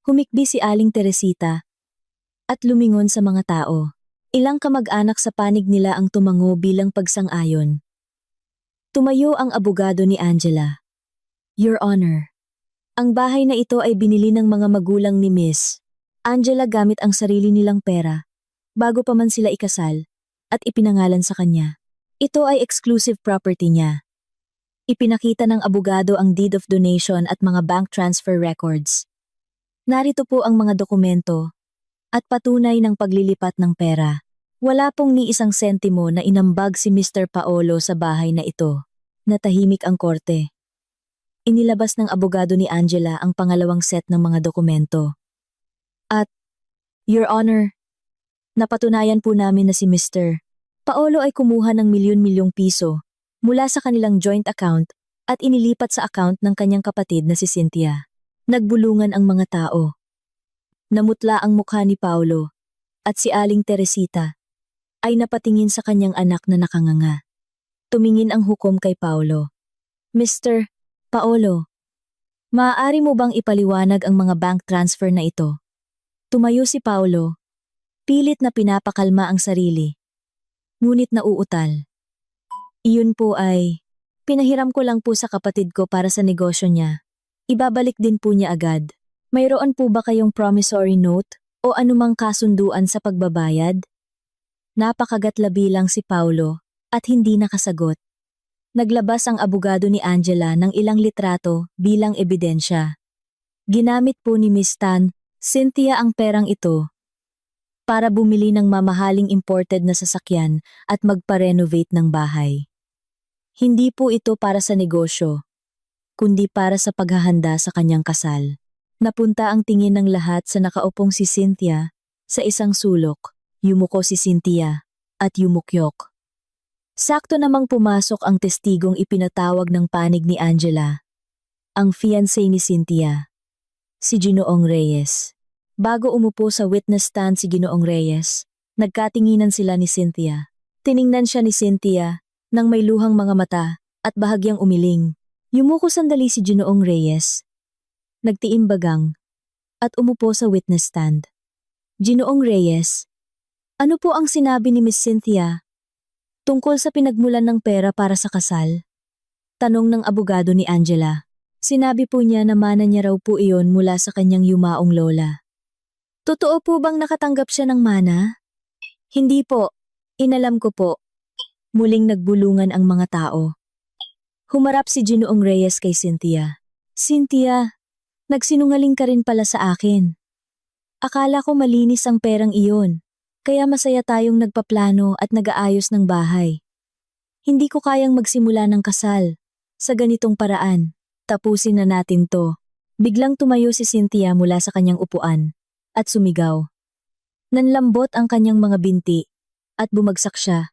Humikbi si Aling Teresita at lumingon sa mga tao. Ilang kamag-anak sa panig nila ang tumango bilang pagsang-ayon. Tumayo ang abogado ni Angela. "Your Honor, ang bahay na ito ay binili ng mga magulang ni Miss Angela gamit ang sarili nilang pera, bago pa man sila ikasal, at ipinangalan sa kanya. Ito ay exclusive property niya." Ipinakita ng abogado ang deed of donation at mga bank transfer records. Narito po ang mga dokumento at patunay ng paglilipat ng pera. Wala pong ni isang sentimo na inambag si Mr. Paolo sa bahay na ito. Natahimik ang korte. Inilabas ng abogado ni Angela ang pangalawang set ng mga dokumento. At, "Your Honor, napatunayan po namin na si Mr. Paolo ay kumuha ng milyon-milyong piso mula sa kanilang joint account at inilipat sa account ng kanyang kapatid na si Cynthia." Nagbulungan ang mga tao. Namutla ang mukha ni Paolo at si Aling Teresita ay napatingin sa kanyang anak na nakanganga. Tumingin ang hukom kay Paolo. "Mr. Paolo, maaari mo bang ipaliwanag ang mga bank transfer na ito?" Tumayo si Paolo, pilit na pinapakalma ang sarili. Ngunit nauutal. "Iyon po ay, pinahiram ko lang po sa kapatid ko para sa negosyo niya. Ibabalik din po niya agad. Mayroon po ba kayong promissory note o anumang kasunduan sa pagbabayad?" Napakagatlabi lang si Paulo at hindi nakasagot. Naglabas ang abogado ni Angela ng ilang litrato bilang ebidensya. Ginamit po ni Miss Cynthia ang perang ito para bumili ng mamahaling imported na sasakyan at magpa-renovate ng bahay. Hindi po ito para sa negosyo, kundi para sa paghahanda sa kanyang kasal. Napunta ang tingin ng lahat sa nakaupong si Cynthia sa isang sulok. Yumuko si Cynthia at yumukyok. Sakto namang pumasok ang testigong ipinatawag ng panig ni Angela, ang fiancé ni Cynthia, si Ginoong Reyes. Bago umupo sa witness stand si Ginoong Reyes, nagkatinginan sila ni Cynthia. Tiningnan siya ni Cynthia nang may luhang mga mata at bahagyang umiling. Yumuko sandali si Ginoong Reyes. Nagtiimbagang at umupo sa witness stand. "Ginoong Reyes, ano po ang sinabi ni Miss Cynthia tungkol sa pinagmulan ng pera para sa kasal?" Tanong ng abogado ni Angela. Sinabi po niya na mana niya raw po iyon mula sa kanyang yumaong lola. Totoo po bang nakatanggap siya ng mana? Hindi po. Inalam ko po. Muling nagbulungan ang mga tao. Humarap si Ginoong Reyes kay Cynthia. Cynthia, nagsinungaling ka rin pala sa akin. Akala ko malinis ang perang iyon, kaya masaya tayong nagpaplano at nag-aayos ng bahay. Hindi ko kayang magsimula ng kasal. Sa ganitong paraan, tapusin na natin to. Biglang tumayo si Cynthia mula sa kanyang upuan at sumigaw. Nanlambot ang kanyang mga binti at bumagsak siya.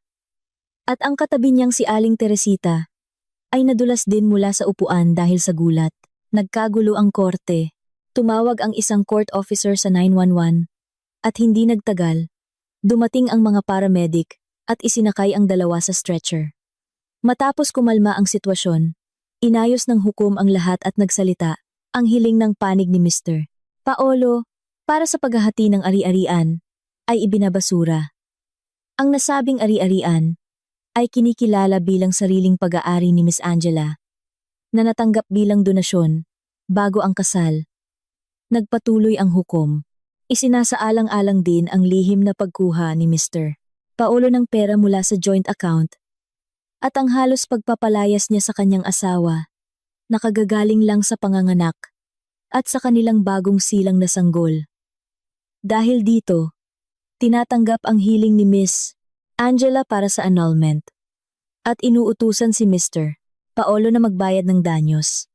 At ang katabi niyang si Aling Teresita ay nadulas din mula sa upuan dahil sa gulat. Nagkagulo ang korte. Tumawag ang isang court officer sa 911 at hindi nagtagal, dumating ang mga paramedic at isinakay ang dalawa sa stretcher. Matapos kumalma ang sitwasyon, inayos ng hukom ang lahat at nagsalita ang hiling ng panig ni Mr. Paolo para sa paghahati ng ari-arian ay ibinabasura. Ang nasabing ari-arian ay kinikilala bilang sariling pag-aari ni Miss Angela na natanggap bilang donasyon bago ang kasal. Nagpatuloy ang hukom. Isinasaalang-alang din ang lihim na pagkuha ni Mr. Paolo ng pera mula sa joint account at ang halos pagpapalayas niya sa kanyang asawa, nakagagaling lang sa panganganak at sa kanilang bagong silang na sanggol. Dahil dito, tinatanggap ang hiling ni Miss Angela para sa annulment at inuutusan si Mr. Paolo na magbayad ng danyos.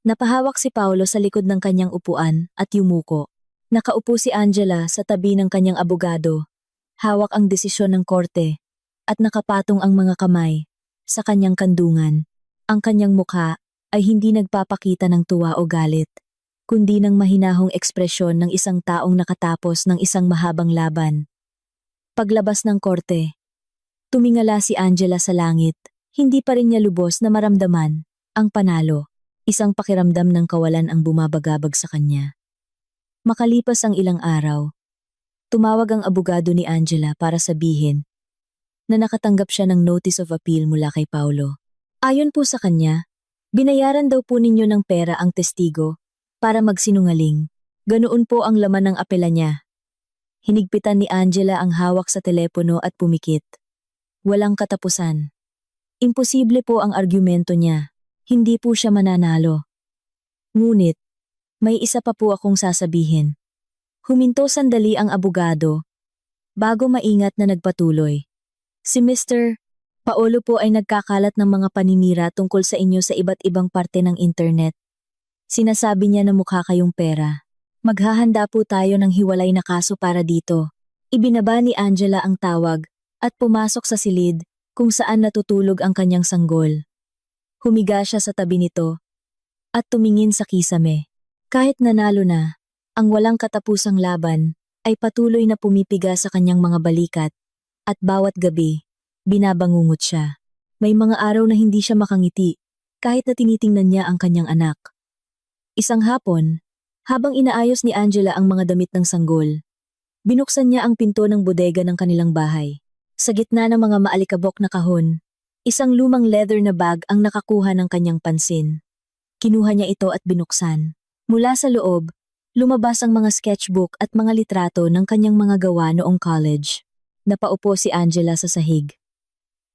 Napahawak si Paolo sa likod ng kanyang upuan at yumuko. Nakaupo si Angela sa tabi ng kanyang abogado. Hawak ang desisyon ng korte at nakapatong ang mga kamay sa kanyang kandungan. Ang kanyang mukha ay hindi nagpapakita ng tuwa o galit, kundi ng mahinahong ekspresyon ng isang taong nakatapos ng isang mahabang laban. Paglabas ng korte, tumingala si Angela sa langit. Hindi pa rin niya lubos na maramdaman ang panalo. Isang pakiramdam ng kawalan ang bumabagabag sa kanya. Makalipas ang ilang araw, tumawag ang abogado ni Angela para sabihin na nakatanggap siya ng notice of appeal mula kay Paolo. Ayon po sa kanya, binayaran daw po ninyo ng pera ang testigo para magsinungaling. Ganoon po ang laman ng apela niya. Hinigpitan ni Angela ang hawak sa telepono at pumikit. Walang katapusan. Imposible po ang argumento niya. Hindi po siya mananalo. Ngunit, may isa pa po akong sasabihin. Huminto sandali ang abogado bago maingat na nagpatuloy. Si Mr. Paolo po ay nagkakalat ng mga paninira tungkol sa inyo sa iba't ibang parte ng internet. Sinasabi niya na mukha kayong pera. Maghahanda po tayo ng hiwalay na kaso para dito. Ibinaba ni Angela ang tawag at pumasok sa silid kung saan natutulog ang kanyang sanggol. Humiga siya sa tabi nito at tumingin sa kisame. Kahit nanalo na, ang walang katapusang laban ay patuloy na pumipiga sa kanyang mga balikat at bawat gabi, binabangungot siya. May mga araw na hindi siya makangiti kahit na tinitingnan niya ang kanyang anak. Isang hapon, habang inaayos ni Angela ang mga damit ng sanggol, binuksan niya ang pinto ng bodega ng kanilang bahay. Sa gitna ng mga maalikabok na kahon, isang lumang leather na bag ang nakakuha ng kanyang pansin. Kinuha niya ito at binuksan. Mula sa loob, lumabas ang mga sketchbook at mga litrato ng kanyang mga gawa noong college. Napaupo si Angela sa sahig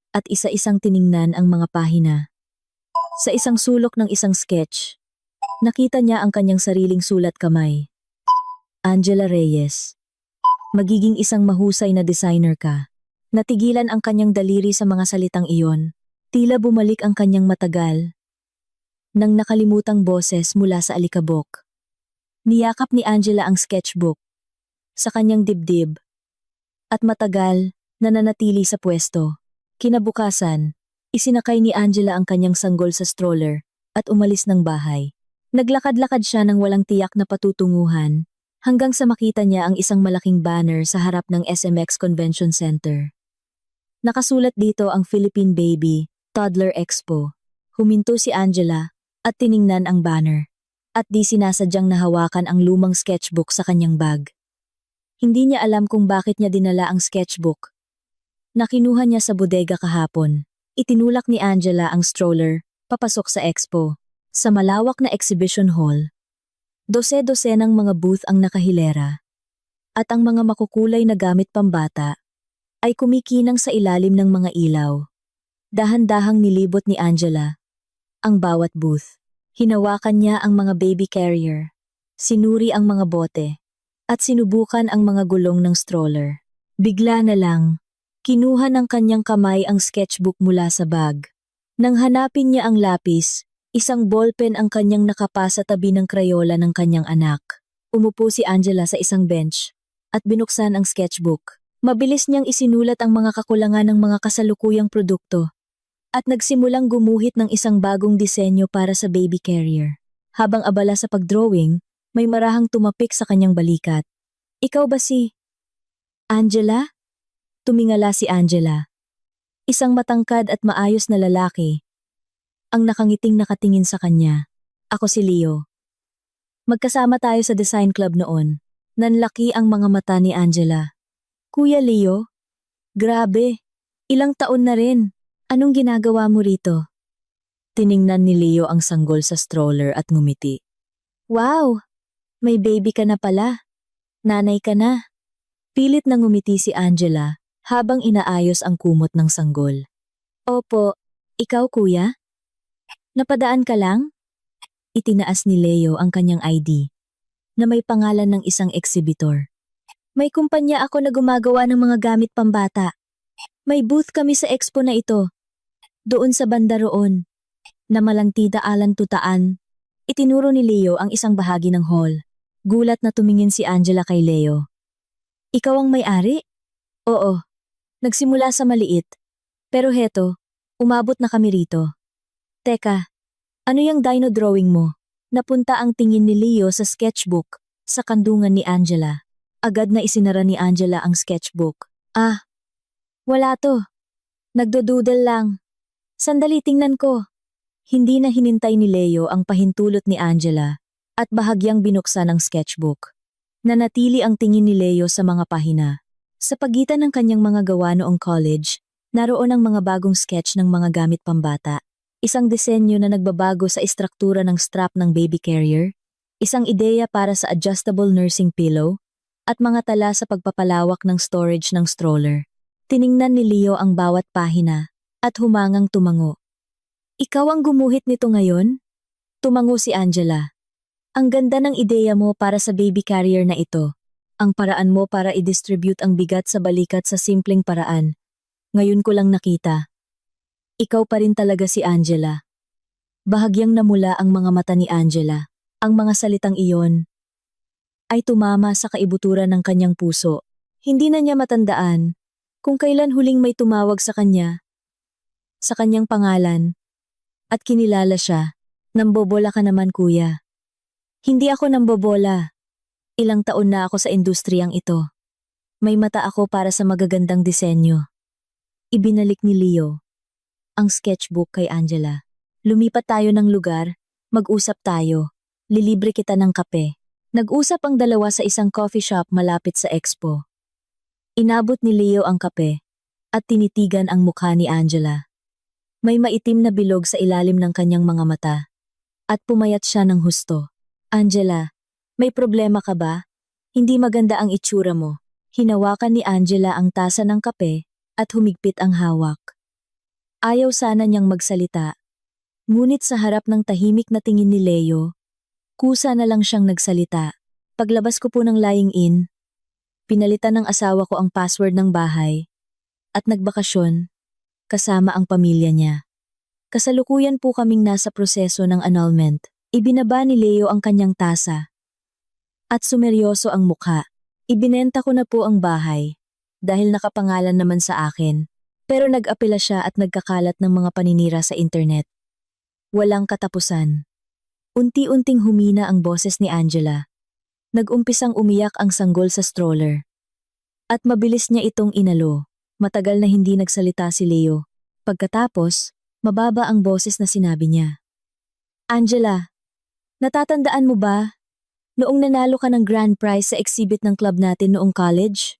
at isa-isang tiningnan ang mga pahina. Sa isang sulok ng isang sketch, nakita niya ang kanyang sariling sulat kamay. Angela Reyes, magiging isang mahusay na designer ka. Natigilan ang kanyang daliri sa mga salitang iyon. Tila bumalik ang kanyang matagal nang nakalimutang boses mula sa alikabok. Niyakap ni Angela ang sketchbook sa kanyang dibdib at matagal na nanatili sa pwesto. Kinabukasan, isinakay ni Angela ang kanyang sanggol sa stroller at umalis ng bahay. Naglakad-lakad siya ng walang tiyak na patutunguhan hanggang sa makita niya ang isang malaking banner sa harap ng SMX Convention Center. Nakasulat dito ang Philippine Baby Toddler Expo. Huminto si Angela at tiningnan ang banner at di sinasadyang nahawakan ang lumang sketchbook sa kanyang bag. Hindi niya alam kung bakit niya dinala ang sketchbook. Nakinuha niya sa bodega kahapon. Itinulak ni Angela ang stroller papasok sa expo. Sa malawak na exhibition hall, dose-dosenang mga booth ang nakahilera, at ang mga makukulay na gamit pambata ay kumikinang sa ilalim ng mga ilaw. Dahan-dahang nilibot ni Angela ang bawat booth. Hinawakan niya ang mga baby carrier, sinuri ang mga bote, at sinubukan ang mga gulong ng stroller. Bigla na lang, kinuha ng kanyang kamay ang sketchbook mula sa bag. Nang hanapin niya ang lapis, isang ballpen ang kanyang nakapasa tabi ng krayola ng kanyang anak. Umupo si Angela sa isang bench at binuksan ang sketchbook. Mabilis niyang isinulat ang mga kakulangan ng mga kasalukuyang produkto at nagsimulang gumuhit ng isang bagong disenyo para sa baby carrier. Habang abala sa pagdrawing, may marahang tumapik sa kanyang balikat. Ikaw ba si Angela? Tumingala si Angela. Isang matangkad at maayos na lalaki. Ang nakangiting nakatingin sa kanya. Ako si Leo. Magkasama tayo sa design club noon. Nanlaki ang mga mata ni Angela. Kuya Leo? Grabe, ilang taon na rin. Anong ginagawa mo rito? Tiningnan ni Leo ang sanggol sa stroller at ngumiti. Wow! May baby ka na pala. Nanay ka na. Pilit na ngumiti si Angela habang inaayos ang kumot ng sanggol. Opo, ikaw kuya? Napadaan ka lang? Itinaas ni Leo ang kanyang ID na may pangalan ng isang exhibitor. May kumpanya ako na gumagawa ng mga gamit pambata. May booth kami sa expo na ito. Doon sa banda roon, na malantida alan-tutaan, itinuro ni Leo ang isang bahagi ng hall. Gulat na tumingin si Angela kay Leo. Ikaw ang may-ari? Oo. Nagsimula sa maliit. Pero heto, umabot na kami rito. Teka, ano yung dino drawing mo? Napunta ang tingin ni Leo sa sketchbook, sa kandungan ni Angela. Agad na isinara ni Angela ang sketchbook. Ah, wala to. Nagdodoodle lang. Sandali tingnan ko. Hindi na hinintay ni Leo ang pahintulot ni Angela at bahagyang binuksan ang sketchbook. Nanatili ang tingin ni Leo sa mga pahina. Sa pagitan ng kanyang mga gawa noong college, naroon ang mga bagong sketch ng mga gamit pambata. Isang disenyo na nagbabago sa istruktura ng strap ng baby carrier, isang ideya para sa adjustable nursing pillow, at mga tala sa pagpapalawak ng storage ng stroller. Tiningnan ni Leo ang bawat pahina at humangang tumango. Ikaw ang gumuhit nito ngayon? Tumango si Angela. Ang ganda ng ideya mo para sa baby carrier na ito. Ang paraan mo para i-distribute ang bigat sa balikat sa simpleng paraan. Ngayon ko lang nakita. Ikaw pa rin talaga si Angela. Bahagyang namula ang mga mata ni Angela. Ang mga salitang iyon ay tumama sa kaibuturan ng kanyang puso. Hindi na niya matandaan kung kailan huling may tumawag sa kanya, sa kanyang pangalan, at kinilala siya. Nambobola ka naman kuya. Hindi ako nambobola. Ilang taon na ako sa industriyang ito. May mata ako para sa magagandang disenyo. Ibinalik ni Leo ang sketchbook kay Angela. Lumipat tayo ng lugar, mag-usap tayo. Lilibre kita ng kape. Nag-usap ang dalawa sa isang coffee shop malapit sa expo. Inabot ni Leo ang kape at tinitigan ang mukha ni Angela. May maitim na bilog sa ilalim ng kanyang mga mata at pumayat siya ng husto. Angela, may problema ka ba? Hindi maganda ang itsura mo. Hinawakan ni Angela ang tasa ng kape at humigpit ang hawak. Ayaw sana niyang magsalita. Ngunit sa harap ng tahimik na tingin ni Leo, kusa na lang siyang nagsalita. Paglabas ko po ng lying in, pinalitan ng asawa ko ang password ng bahay at nagbakasyon kasama ang pamilya niya. Kasalukuyan po kaming nasa proseso ng annulment. Ibinaba ni Leo ang kanyang tasa at sumeryoso ang mukha. Ibinenta ko na po ang bahay dahil nakapangalan naman sa akin. Pero nag-apela siya at nagkakalat ng mga paninira sa internet. Walang katapusan. Unti-unting humina ang boses ni Angela. Nag-umpisang umiyak ang sanggol sa stroller. At mabilis niya itong inalo. Matagal na hindi nagsalita si Leo. Pagkatapos, mababa ang boses na sinabi niya. Angela, natatandaan mo ba? Noong nanalo ka ng grand prize sa exhibit ng club natin noong college?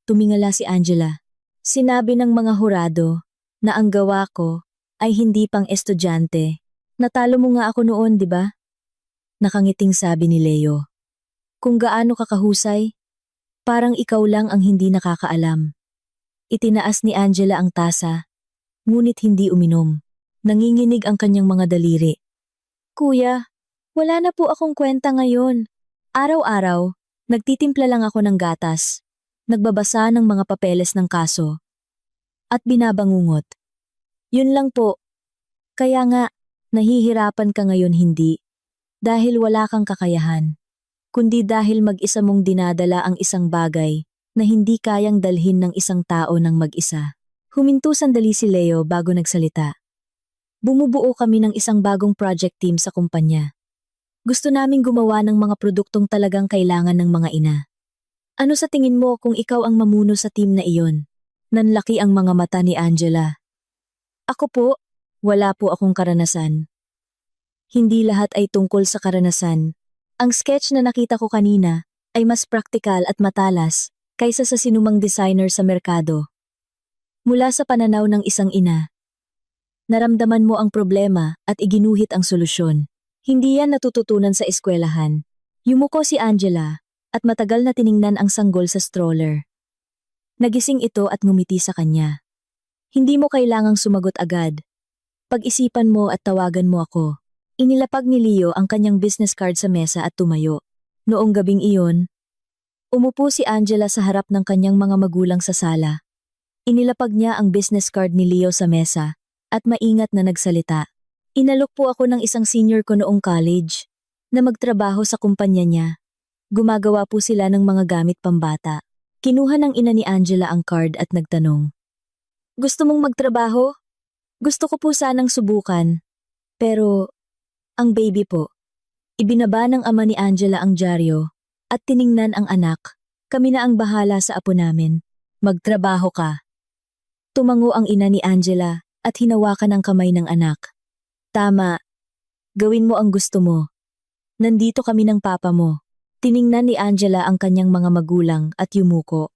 Tumingala si Angela. Sinabi ng mga hurado na ang gawa ko ay hindi pang estudyante, Natalo mo nga ako noon, di ba? Nakangiting sabi ni Leo. Kung gaano ka kahusay, parang ikaw lang ang hindi nakakaalam. Itinaas ni Angela ang tasa, ngunit hindi uminom. Nanginginig ang kanyang mga daliri. Kuya, wala na po akong kwenta ngayon. Araw-araw, nagtitimpla lang ako ng gatas, nagbabasa ng mga papeles ng kaso, at binabangungot. Yun lang po. Kaya nga, nahihirapan ka ngayon hindi, dahil wala kang kakayahan, kundi dahil mag-isa mong dinadala ang isang bagay na hindi kayang dalhin ng isang tao ng mag-isa. Huminto sandali si Leo bago nagsalita. Bumubuo kami ng isang bagong project team sa kumpanya. Gusto naming gumawa ng mga produktong talagang kailangan ng mga ina. Ano sa tingin mo kung ikaw ang mamuno sa team na iyon? Nanlaki ang mga mata ni Angela. Ako po, wala po akong karanasan. Hindi lahat ay tungkol sa karanasan. Ang sketch na nakita ko kanina ay mas praktikal at matalas kaysa sa sinumang designer sa merkado. Mula sa pananaw ng isang ina, naramdaman mo ang problema at iginuhit ang solusyon. Hindi yan natututunan sa eskwelahan. Yumuko si Angela at matagal na tiningnan ang sanggol sa stroller. Nagising ito at ngumiti sa kanya. Hindi mo kailangang sumagot agad. Pag-isipan mo at tawagan mo ako. Inilapag ni Leo ang kanyang business card sa mesa at tumayo. Noong gabing iyon, umupo si Angela sa harap ng kanyang mga magulang sa sala. Inilapag niya ang business card ni Leo sa mesa at maingat na nagsalita. Inalok po ako ng isang senior ko noong college na magtrabaho sa kumpanya niya. Gumagawa po sila ng mga gamit pambata. Kinuha ng ina ni Angela ang card at nagtanong. Gusto mong magtrabaho? Gusto ko po sanang subukan. Pero, ang baby po. Ibinaba ng ama ni Angela ang dyaryo at tiningnan ang anak. Kami na ang bahala sa apo namin. Magtrabaho ka. Tumango ang ina ni Angela at hinawakan ang kamay ng anak. Tama. Gawin mo ang gusto mo. Nandito kami ng papa mo. Tiningnan ni Angela ang kanyang mga magulang at yumuko.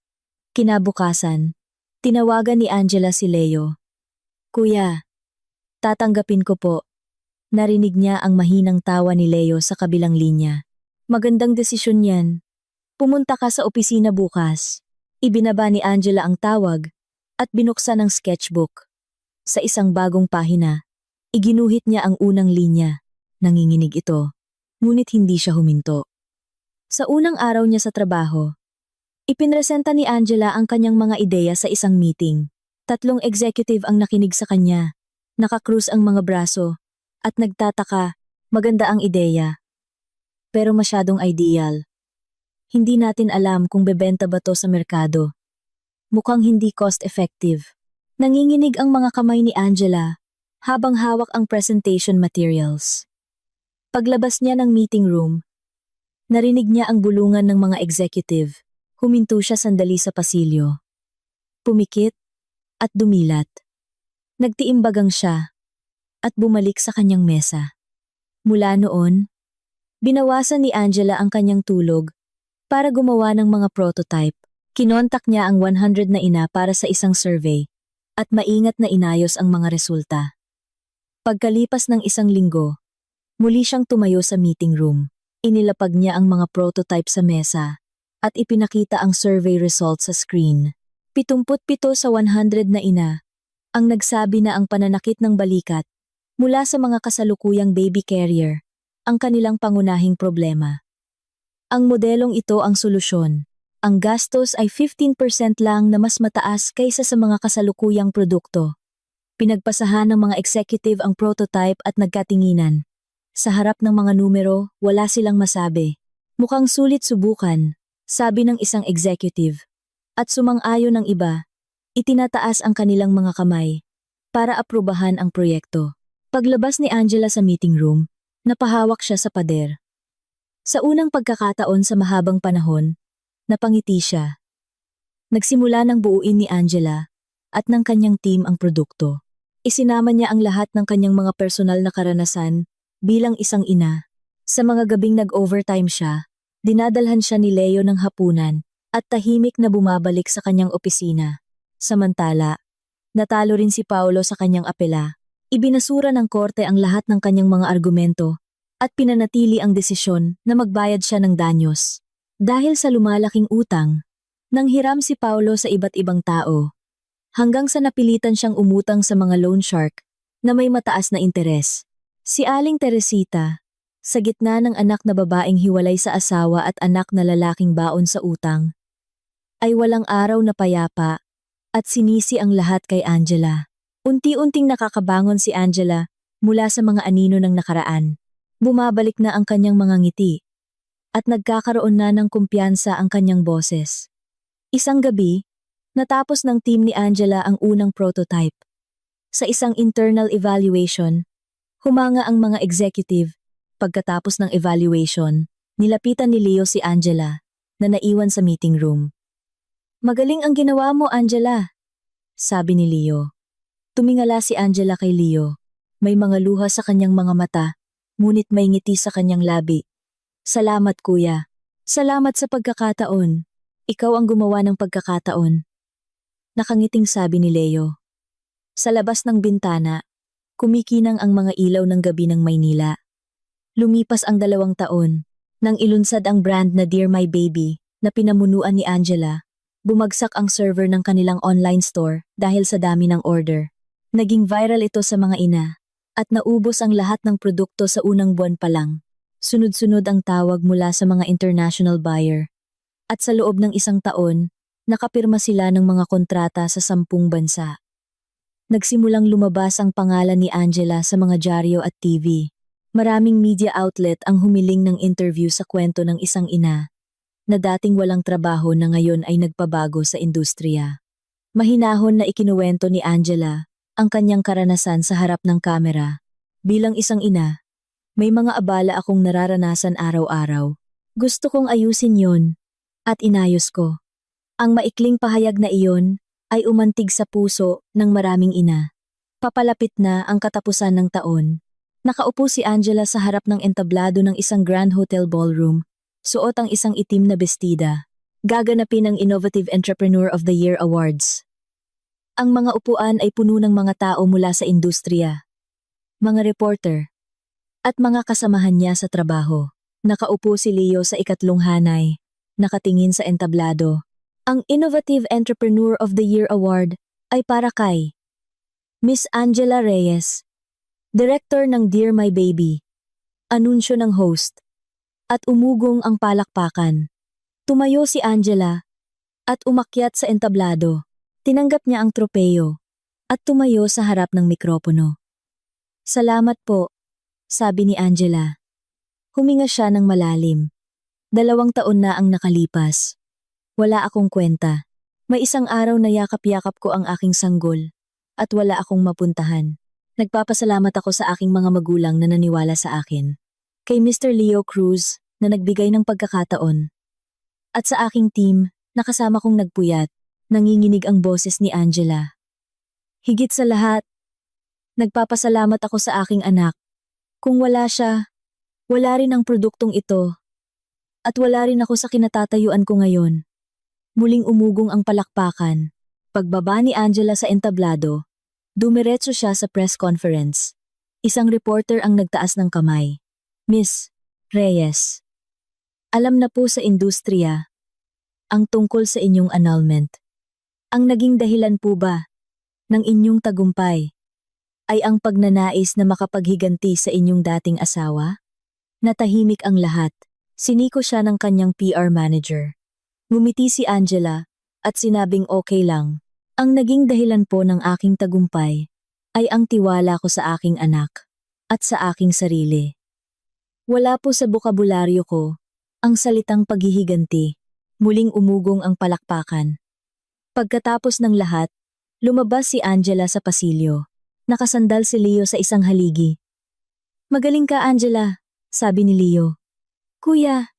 Kinabukasan, tinawagan ni Angela si Leo. Kuya, tatanggapin ko po. Narinig niya ang mahinang tawa ni Leo sa kabilang linya. Magandang desisyon yan. Pumunta ka sa opisina bukas. Ibinaba ni Angela ang tawag at binuksan ang sketchbook. Sa isang bagong pahina, iginuhit niya ang unang linya. Nanginginig ito, ngunit hindi siya huminto. Sa unang araw niya sa trabaho, ipinresenta ni Angela ang kanyang mga ideya sa isang meeting. 3 executive ang nakinig sa kanya. Nakakrus ang mga braso at nagtataka, maganda ang ideya. Pero masyadong ideal. Hindi natin alam kung bebenta ba to sa merkado. Mukhang hindi cost-effective. Nanginginig ang mga kamay ni Angela habang hawak ang presentation materials. Paglabas niya ng meeting room, narinig niya ang bulungan ng mga executive. Huminto siya sandali sa pasilyo. Pumikit at dumilat. Nagtiimbagang siya at bumalik sa kanyang mesa. Mula noon, binawasan ni Angela ang kanyang tulog para gumawa ng mga prototype. Kinontak niya ang 100 na ina para sa isang survey at maingat na inayos ang mga resulta. Pagkalipas ng 1 linggo, muli siyang tumayo sa meeting room. Inilapag niya ang mga prototype sa mesa at ipinakita ang survey results sa screen. 77 sa 100 na ina ang nagsabi na ang pananakit ng balikat mula sa mga kasalukuyang baby carrier ang kanilang pangunahing problema. Ang modelong ito ang solusyon. Ang gastos ay 15% lang na mas mataas kaysa sa mga kasalukuyang produkto. Pinagpasahan ng mga executive ang prototype at nagkatinginan. Sa harap ng mga numero, wala silang masabi. Mukhang sulit subukan, sabi ng isang executive. At sumang-ayon ng iba, itinataas ang kanilang mga kamay para aprubahan ang proyekto. Paglabas ni Angela sa meeting room, napahawak siya sa pader. Sa unang pagkakataon sa mahabang panahon, napangiti siya. Nagsimula ng buuin ni Angela at ng kanyang team ang produkto. Isinama niya ang lahat ng kanyang mga personal na karanasan bilang isang ina. Sa mga gabing nag-overtime siya, dinadalhan siya ni Leo ng hapunan at tahimik na bumabalik sa kanyang opisina. Samantala, natalo rin si Paolo sa kanyang apela Ibinasura ng korte ang lahat ng kanyang mga argumento at pinanatili ang desisyon na magbayad siya ng danyos. Dahil sa lumalaking utang, nanghiram si Paulo sa iba't ibang tao, hanggang sa napilitan siyang umutang sa mga loan shark na may mataas na interes. Si Aling Teresita, sa gitna ng anak na babaeng hiwalay sa asawa at anak na lalaking baon sa utang, ay walang araw na payapa at sinisi ang lahat kay Angela. Unti-unting nakakabangon si Angela mula sa mga anino ng nakaraan. Bumabalik na ang kanyang mga ngiti at nagkakaroon na ng kumpiyansa ang kanyang boses. Isang gabi, natapos ng team ni Angela ang unang prototype. Sa isang internal evaluation, humanga ang mga executive. Pagkatapos ng evaluation, nilapitan ni Leo si Angela na naiwan sa meeting room. "Magaling ang ginawa mo, Angela," sabi ni Leo. Tumingala si Angela kay Leo. May mga luha sa kanyang mga mata, ngunit may ngiti sa kanyang labi. "Salamat, kuya. Salamat sa pagkakataon. Ikaw ang gumawa ng pagkakataon." Nakangiting sabi ni Leo. Sa labas ng bintana, kumikinang ang mga ilaw ng gabi ng Maynila. Lumipas ang 2 taon, nang ilunsad ang brand na Dear My Baby na pinamunuan ni Angela, bumagsak ang server ng kanilang online store dahil sa dami ng order. Naging viral ito sa mga ina, at naubos ang lahat ng produkto sa unang buwan pa lang. Sunod-sunod ang tawag mula sa mga international buyer. At sa loob ng 1 taon, nakapirma sila ng mga kontrata sa 10 bansa. Nagsimulang lumabas ang pangalan ni Angela sa mga dyaryo at TV. Maraming media outlet ang humiling ng interview sa kwento ng isang ina na dating walang trabaho na ngayon ay nagpabago sa industriya. Mahinahon na ikinuwento ni Angela ang kanyang karanasan sa harap ng kamera. "Bilang isang ina, may mga abala akong nararanasan araw-araw. Gusto kong ayusin yon, at inayos ko." Ang maikling pahayag na iyon ay umantig sa puso ng maraming ina. Papalapit na ang katapusan ng taon. Nakaupo si Angela sa harap ng entablado ng isang Grand Hotel ballroom, suot ang isang itim na bestida. Gaganapin ang Innovative Entrepreneur of the Year Awards. Ang mga upuan ay puno ng mga tao mula sa industriya, mga reporter, at mga kasamahan niya sa trabaho. Nakaupo si Leo sa ikatlong hanay, nakatingin sa entablado. Ang Innovative Entrepreneur of the Year Award ay para kay Miss Angela Reyes, Director ng Dear My Baby. Anunsyo ng host. At umugong ang palakpakan. Tumayo si Angela at umakyat sa entablado. Tinanggap niya ang tropeyo at tumayo sa harap ng mikropono. "Salamat po," sabi ni Angela. Huminga siya ng malalim. 2 taon na ang nakalipas. Wala akong kwenta. May isang araw na yakap-yakap ko ang aking sanggol at wala akong mapuntahan. Nagpapasalamat ako sa aking mga magulang na naniwala sa akin, kay Mr. Leo Cruz na nagbigay ng pagkakataon, at sa aking team na kasama kong nagpuyat. Nanginginig ang boses ni Angela. "Higit sa lahat, nagpapasalamat ako sa aking anak. Kung wala siya, wala rin ang produktong ito, at wala rin ako sa kinatatayuan ko ngayon." Muling umugong ang palakpakan. Pagbaba ni Angela sa entablado, dumiretso siya sa press conference. Isang reporter ang nagtaas ng kamay. "Miss Reyes, alam na po sa industriya ang tungkol sa inyong annulment. Ang naging dahilan po ba ng inyong tagumpay ay ang pagnanais na makapaghiganti sa inyong dating asawa?" Natahimik ang lahat. Siniko siya ng kanyang PR manager. Ngumiti si Angela at sinabing okay lang. "Ang naging dahilan po ng aking tagumpay ay ang tiwala ko sa aking anak at sa aking sarili. Wala po sa bokabularyo ko ang salitang paghihiganti." Muling umugong ang palakpakan. Pagkatapos ng lahat, lumabas si Angela sa pasilyo. Nakasandal si Leo sa isang haligi. "Magaling ka, Angela," sabi ni Leo. "Kuya,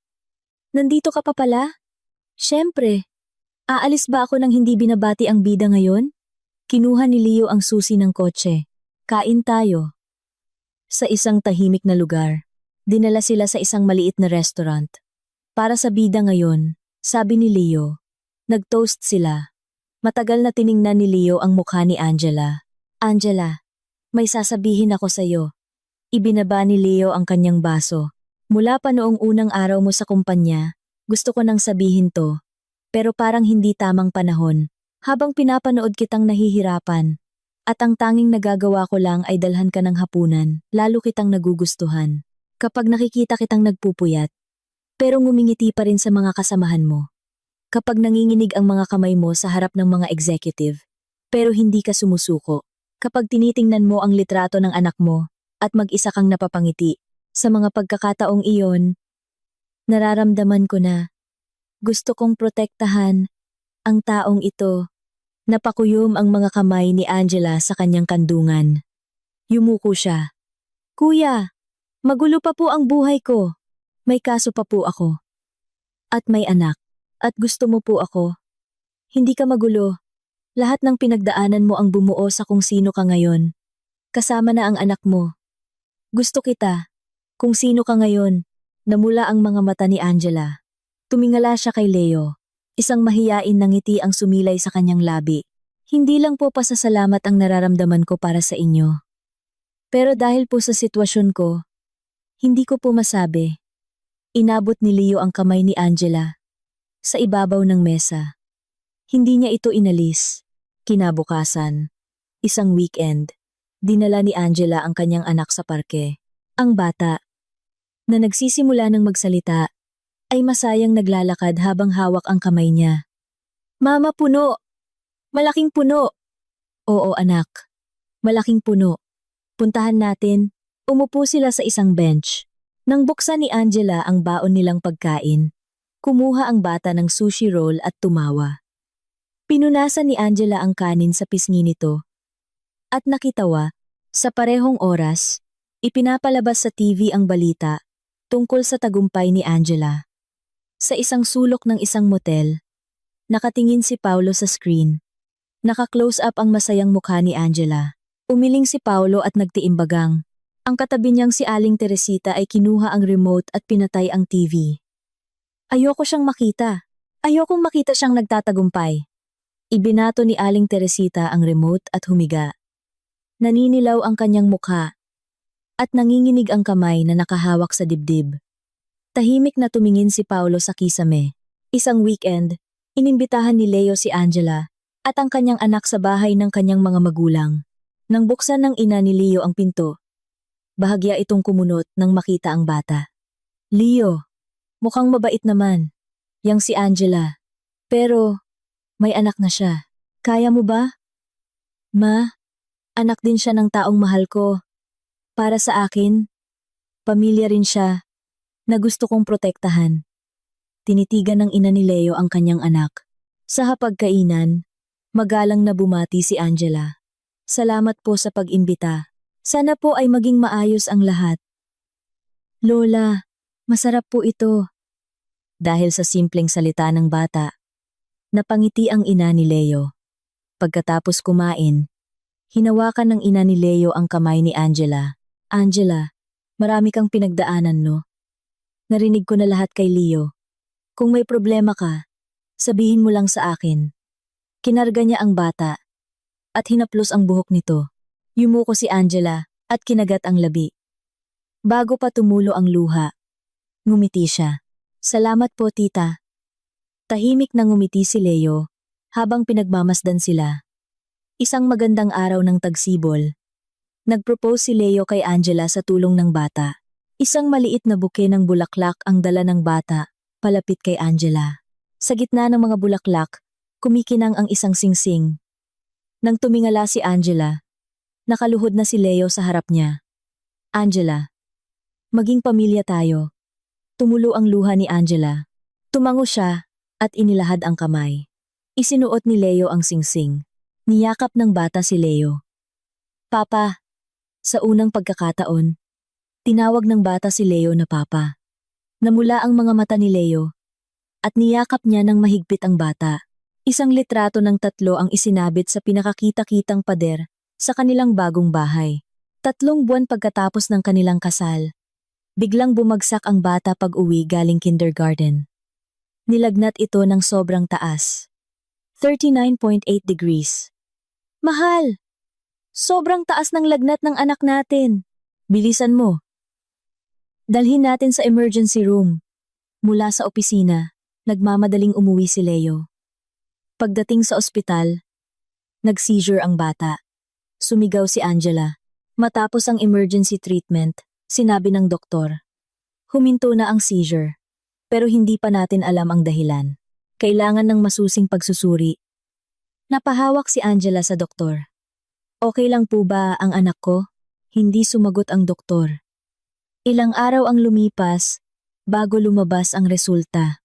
nandito ka pa pala? Siyempre, aalis ba ako nang hindi binabati ang bida ngayon?" Kinuha ni Leo ang susi ng kotse. "Kain tayo." Sa isang tahimik na lugar, dinala sila sa isang maliit na restaurant. "Para sa bida ngayon," sabi ni Leo. Nag-toast sila. Matagal na tiningnan ni Leo ang mukha ni Angela. "Angela, May sasabihin ako sa'yo. Ibinaba ni Leo ang kanyang baso. Mula pa noong unang araw mo sa kumpanya, gusto ko nang sabihin to. Pero parang hindi tamang panahon. Habang pinapanood kitang nahihirapan. At ang tanging nagagawa ko lang ay dalhan ka ng hapunan, lalo kitang nagugustuhan. Kapag nakikita kitang nagpupuyat, pero ngumingiti pa rin sa mga kasamahan mo. Kapag nanginginig ang mga kamay mo sa harap ng mga executive, pero hindi ka sumusuko. Kapag tinitingnan mo ang litrato ng anak mo at mag-isa kang napapangiti, sa mga pagkakataong iyon, nararamdaman ko na gusto kong protektahan ang taong ito. Napakuyom ang mga kamay ni Angela sa kanyang kandungan. Yumuko siya. Kuya, magulo pa po ang buhay ko. May kaso pa po ako. At may anak. At gusto mo po ako. Hindi ka magulo. Lahat ng pinagdaanan mo ang bumuo sa kung sino ka ngayon. Kasama na ang anak mo. Gusto kita. Kung sino ka ngayon. Namula ang mga mata ni Angela. Tumingala siya kay Leo. Isang mahiyain na ngiti ang sumilay sa kanyang labi. Hindi lang po pasasalamat ang nararamdaman ko para sa inyo. Pero dahil po sa sitwasyon ko, hindi ko po masabi. Inabot ni Leo ang kamay ni Angela. Sa ibabaw ng mesa. Hindi niya ito inalis. Kinabukasan. Isang weekend. Dinala ni Angela ang kanyang anak sa parke. Ang bata, na nagsisimula ng magsalita, ay masayang naglalakad habang hawak ang kamay niya. Mama, puno! Malaking puno! Oo anak, malaking puno. Puntahan natin. Umupo sila sa isang bench. Nang buksan ni Angela ang baon nilang pagkain, kumuha ang bata ng sushi roll at tumawa. Pinunasan ni Angela ang kanin sa pisngi nito. At nakitawa, sa parehong oras, ipinapalabas sa TV ang balita tungkol sa tagumpay ni Angela. Sa isang sulok ng isang motel, nakatingin si Paulo sa screen. Naka-close up ang masayang mukha ni Angela. Umiling si Paulo at nagtiimbagang. Ang katabi niyang si Aling Teresita ay kinuha ang remote at pinatay ang TV. Ayoko siyang makita. Ayokong makita siyang nagtatagumpay. Ibinato ni Aling Teresita ang remote at humiga. Naninilaw ang kanyang mukha. At nanginginig ang kamay na nakahawak sa dibdib. Tahimik na tumingin si Paulo sa kisame. Isang weekend, inimbitahan ni Leo si Angela at ang kanyang anak sa bahay ng kanyang mga magulang. Nang buksan ng ina ni Leo ang pinto, bahagya itong kumunot nang makita ang bata. Leo, mukhang mabait naman. Yang si Angela. Pero, may anak na siya. Kaya mo ba? Ma, anak din siya ng taong mahal ko. Para sa akin, pamilya rin siya na gusto kong protektahan. Tinitigan ng ina ni Leo ang kanyang anak. Sa hapagkainan, magalang na bumati si Angela. Salamat po sa pag-imbita. Sana po ay maging maayos ang lahat. Lola, masarap po ito. Dahil sa simpleng salita ng bata, napangiti ang ina ni Leo. Pagkatapos kumain, hinawakan ng ina ni Leo ang kamay ni Angela. Angela, marami kang pinagdaanan no? Narinig ko na lahat kay Leo. Kung may problema ka, sabihin mo lang sa akin. Kinarga niya ang bata at hinaplos ang buhok nito. Yumuko si Angela at kinagat ang labi. Bago pa tumulo ang luha, ngumiti siya. Salamat po tita. Tahimik na ngumiti si Leo habang pinagmamasdan sila. Isang magandang araw ng tagsibol. Nagpropose si Leo kay Angela sa tulong ng bata. Isang maliit na buke ng bulaklak ang dala ng bata, palapit kay Angela. Sa gitna ng mga bulaklak, kumikinang ang isang singsing. Nang tumingala si Angela, nakaluhod na si Leo sa harap niya. Angela, maging pamilya tayo. Tumulo ang luha ni Angela. Tumango siya at inilahad ang kamay. Isinuot ni Leo ang singsing. Niyakap ng bata si Leo. Papa, sa unang pagkakataon, tinawag ng bata si Leo na Papa. Namula ang mga mata ni Leo at niyakap niya ng mahigpit ang bata. Isang litrato ng tatlo ang isinabit sa pinakakita-kitang pader sa kanilang bagong bahay. 3 buwan pagkatapos ng kanilang kasal, biglang bumagsak ang bata pag-uwi galing kindergarten. Nilagnat ito ng sobrang taas. 39.8 degrees. Mahal! Sobrang taas ng lagnat ng anak natin. Bilisan mo. Dalhin natin sa emergency room. Mula sa opisina, nagmamadaling umuwi si Leo. Pagdating sa ospital, nag-seizure ang bata. Sumigaw si Angela. Matapos ang emergency treatment, sinabi ng doktor. Huminto na ang seizure. Pero hindi pa natin alam ang dahilan. Kailangan ng masusing pagsusuri. Napahawak si Angela sa doktor. Okay lang po ba ang anak ko? Hindi sumagot ang doktor. Ilang araw ang lumipas bago lumabas ang resulta.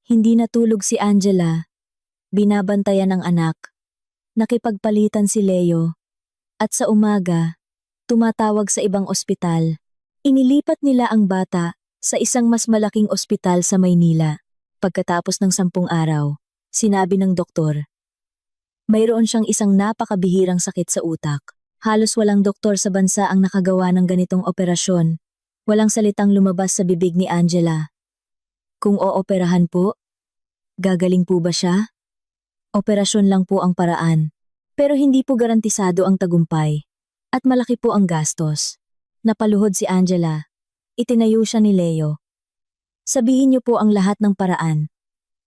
Hindi natulog si Angela. Binabantayan ang anak. Nakipagpalitan si Leo. At sa umaga, tumatawag sa ibang ospital. Inilipat nila ang bata sa isang mas malaking ospital sa Maynila. Pagkatapos ng 10 araw, sinabi ng doktor, mayroon siyang isang napakabihirang sakit sa utak. Halos walang doktor sa bansa ang nakagawa ng ganitong operasyon. Walang salitang lumabas sa bibig ni Angela. Kung ooperahan po, gagaling po ba siya? Operasyon lang po ang paraan. Pero hindi po garantisado ang tagumpay. At malaki po ang gastos. Napaluhod si Angela. Itinayo siya ni Leo. Sabihin niyo po ang lahat ng paraan.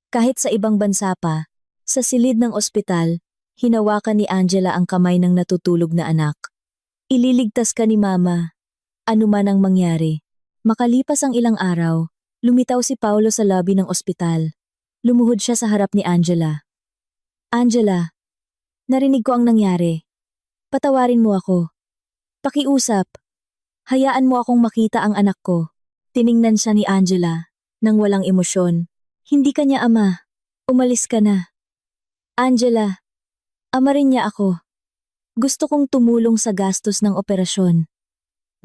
Kahit sa ibang bansa pa, sa silid ng ospital, hinawakan ni Angela ang kamay ng natutulog na anak. Ililigtas ka ni Mama. Ano man ang mangyari. Makalipas ang ilang araw, lumitaw si Paulo sa lobby ng ospital. Lumuhod siya sa harap ni Angela. Angela, narinig ko ang nangyari. Patawarin mo ako. Pakiusap. Hayaan mo akong makita ang anak ko. Tiningnan siya ni Angela nang walang emosyon. Hindi ka niya ama. Umalis ka na. Angela, ama rin niya ako. Gusto kong tumulong sa gastos ng operasyon.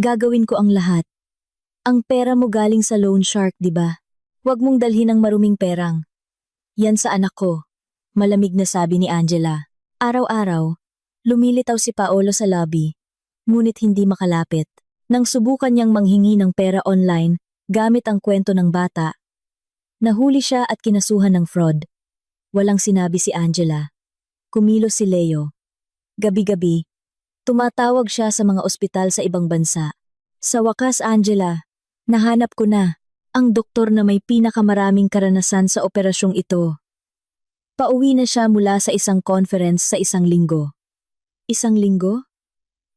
Gagawin ko ang lahat. Ang pera mo galing sa loan shark, di ba? Huwag mong dalhin ang maruming perang. Yan sa anak ko. Malamig na sabi ni Angela. Araw-araw, lumilitaw si Paolo sa lobby. Ngunit hindi makalapit. Nang subukan niyang manghingi ng pera online gamit ang kwento ng bata, nahuli siya at kinasuhan ng fraud. Walang sinabi si Angela. Kumilos si Leo. Gabi-gabi, tumatawag siya sa mga ospital sa ibang bansa. Sa wakas, Angela, nahanap ko na ang doktor na may pinakamaraming karanasan sa operasyong ito. Pauwi na siya mula sa isang conference sa 1 linggo. 1 linggo?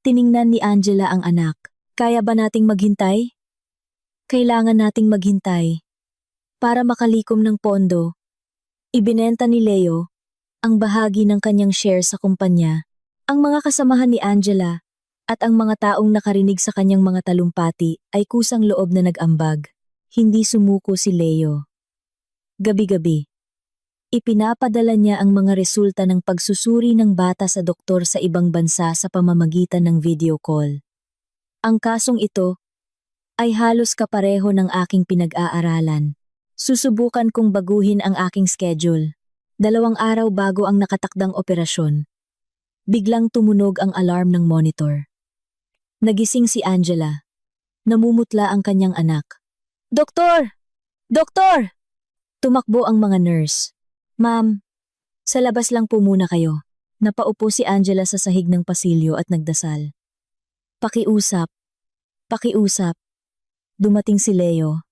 Tiningnan ni Angela ang anak. Kaya ba nating maghintay? Kailangan nating maghintay. Para makalikom ng pondo, ibinenta ni Leo ang bahagi ng kanyang share sa kumpanya. Ang mga kasamahan ni Angela at ang mga taong nakarinig sa kanyang mga talumpati ay kusang loob na nag-ambag. Hindi sumuko si Leo. Gabi-gabi, ipinapadala niya ang mga resulta ng pagsusuri ng bata sa doktor sa ibang bansa sa pamamagitan ng video call. Ang kasong ito ay halos kapareho ng aking pinag-aaralan. Susubukan kong baguhin ang aking schedule. 2 araw bago ang nakatakdang operasyon. Biglang tumunog ang alarm ng monitor. Nagising si Angela. Namumutla ang kanyang anak. Doktor! Doktor! Tumakbo ang mga nurse. Ma'am, sa labas lang po muna kayo. Napaupo si Angela sa sahig ng pasilyo at nagdasal. Pakiusap. Pakiusap. Dumating si Leo.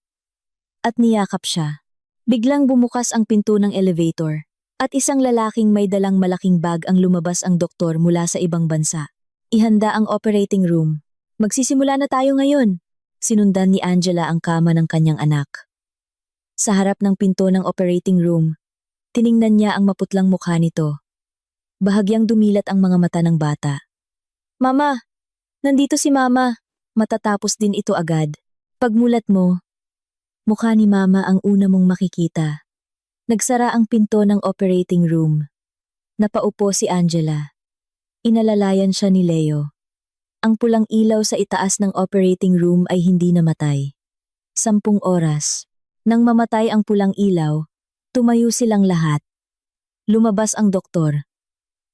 At niyakap siya. Biglang bumukas ang pinto ng elevator. At isang lalaking may dalang malaking bag ang lumabas ang doktor mula sa ibang bansa. Ihanda ang operating room. Magsisimula na tayo ngayon. Sinundan ni Angela ang kama ng kanyang anak. Sa harap ng pinto ng operating room, tiningnan niya ang maputlang mukha nito. Bahagyang dumilat ang mga mata ng bata. Mama! Nandito si Mama! Matatapos din ito agad. Pagmulat mo, mukha ni Mama ang una mong makikita. Nagsara ang pinto ng operating room. Napaupo si Angela. Inalalayan siya ni Leo. Ang pulang ilaw sa itaas ng operating room ay hindi namatay. 10 oras. Nang mamatay ang pulang ilaw, tumayo silang lahat. Lumabas ang doktor.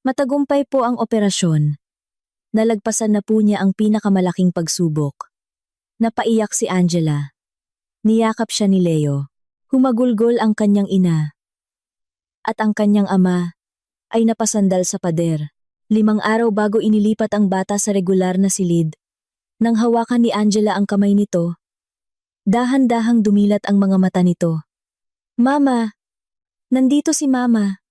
Matagumpay po ang operasyon. Nalagpasan na po niya ang pinakamalaking pagsubok. Napaiyak si Angela. Niyakap siya ni Leo. Humagulgol ang kanyang ina. At ang kanyang ama ay napasandal sa pader. 5 araw bago inilipat ang bata sa regular na silid. Nang hawakan ni Angela ang kamay nito, dahan-dahang dumilat ang mga mata nito. Mama! Nandito si Mama!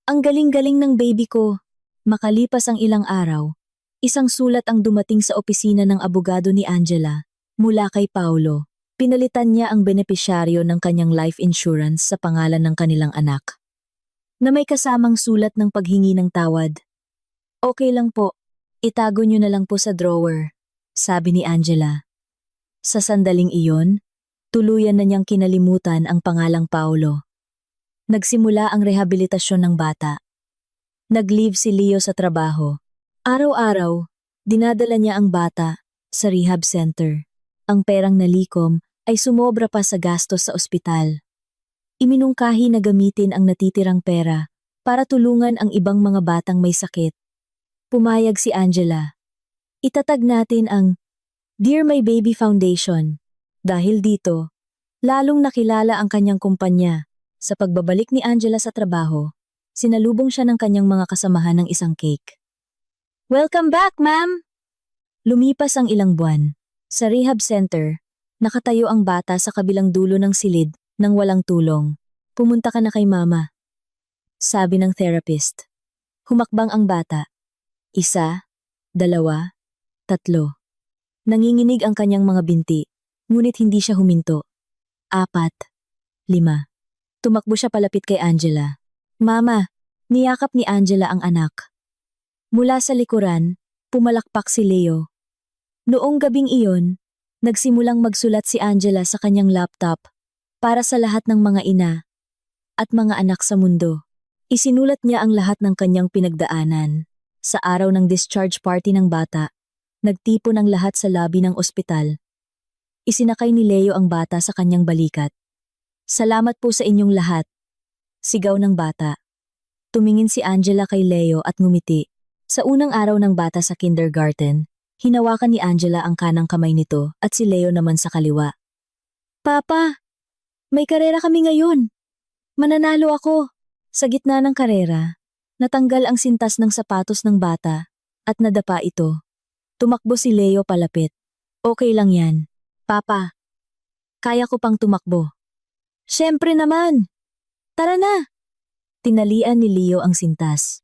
Ang galing-galing ng baby ko! Makalipas ang ilang araw, isang sulat ang dumating sa opisina ng abogado ni Angela mula kay Paulo. Pinalitan niya ang benepisyaryo ng kanyang life insurance sa pangalan ng kanilang anak, na may kasamang sulat ng paghingi ng tawad. Okay lang po, itago niyo na lang po sa drawer, sabi ni Angela. Sa sandaling iyon, tuluyan na niyang kinalimutan ang pangalang Paulo. Nagsimula ang rehabilitasyon ng bata. Nag-leave si Leo sa trabaho. Araw-araw, dinadala niya ang bata sa rehab center. Ang perang nalikom ay sumobra pa sa gastos sa ospital. Iminungkahi na gamitin ang natitirang pera para tulungan ang ibang mga batang may sakit. Pumayag si Angela. Itatag natin ang Dear My Baby Foundation. Dahil dito, lalong nakilala ang kanyang kumpanya. Sa pagbabalik ni Angela sa trabaho, sinalubong siya ng kanyang mga kasamahan ng isang cake. Welcome back, ma'am! Lumipas ang ilang buwan. Sa rehab center, nakatayo ang bata sa kabilang dulo ng silid nang walang tulong. Pumunta ka na kay mama, sabi ng therapist. Humakbang ang bata. 1, 2, 3. Nanginginig ang kanyang mga binti, ngunit hindi siya huminto. 4, 5. Tumakbo siya palapit kay Angela. Mama, niyakap ni Angela ang anak. Mula sa likuran, pumalakpak si Leo. Noong gabing iyon, nagsimulang magsulat si Angela sa kanyang laptop para sa lahat ng mga ina at mga anak sa mundo. Isinulat niya ang lahat ng kanyang pinagdaanan. Sa araw ng discharge party ng bata, nagtipon ang lahat sa lobby ng ospital. Isinakay ni Leo ang bata sa kanyang balikat. Salamat po sa inyong lahat. Sigaw ng bata. Tumingin si Angela kay Leo at ngumiti. Sa unang araw ng bata sa kindergarten, hinawakan ni Angela ang kanang kamay nito at si Leo naman sa kaliwa. Papa, may karera kami ngayon. Mananalo ako. Sa gitna ng karera, natanggal ang sintas ng sapatos ng bata at nadapa ito. Tumakbo si Leo palapit. Okay lang yan. Papa, kaya ko pang tumakbo. Siyempre naman. Tara na. Tinalian ni Leo ang sintas.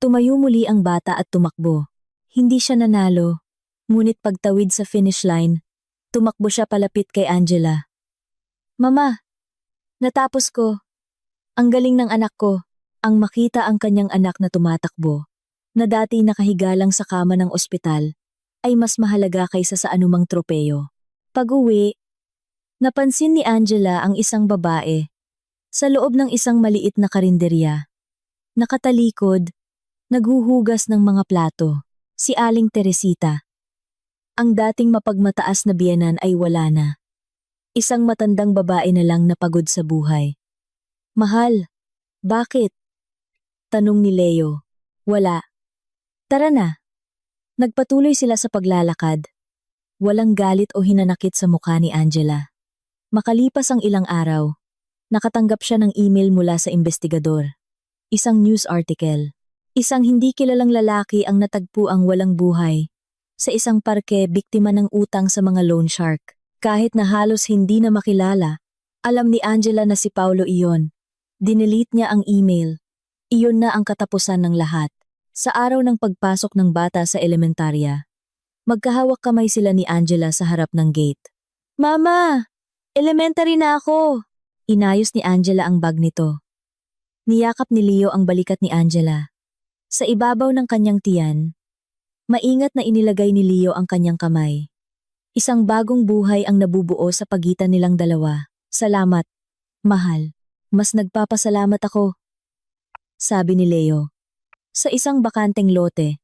Tumayo muli ang bata at tumakbo. Hindi siya nanalo, ngunit pagtawid sa finish line, tumakbo siya palapit kay Angela. Mama, natapos ko. Ang galing ng anak ko. Ang makita ang kanyang anak na tumatakbo, na dati nakahiga lang sa kama ng ospital, ay mas mahalaga kaysa sa anumang tropeyo. Pag-uwi, napansin ni Angela ang isang babae sa loob ng isang maliit na karinderya. Nakatalikod, naghuhugas ng mga plato, si Aling Teresita. Ang dating mapagmataas na biyenan ay wala na. Isang matandang babae na lang na pagod sa buhay. Mahal, bakit? Tanong ni Leo. Wala. Tara na. Nagpatuloy sila sa paglalakad. Walang galit o hinanakit sa mukha ni Angela. Makalipas ang ilang araw, nakatanggap siya ng email mula sa investigador. Isang news article. Isang hindi kilalang lalaki ang natagpo ang walang buhay. Sa isang parke, biktima ng utang sa mga loan shark. Kahit na halos hindi na makilala, alam ni Angela na si Paulo iyon. Dinelete niya ang email. Iyon na ang katapusan ng lahat. Sa araw ng pagpasok ng bata sa elementarya, magkahawak kamay sila ni Angela sa harap ng gate. Mama! Elementary na ako! Inayos ni Angela ang bag nito. Niyakap ni Leo ang balikat ni Angela. Sa ibabaw ng kanyang tiyan, maingat na inilagay ni Leo ang kanyang kamay. Isang bagong buhay ang nabubuo sa pagitan nilang dalawa. Salamat, mahal. Mas nagpapasalamat ako, sabi ni Leo. Sa isang bakanteng lote,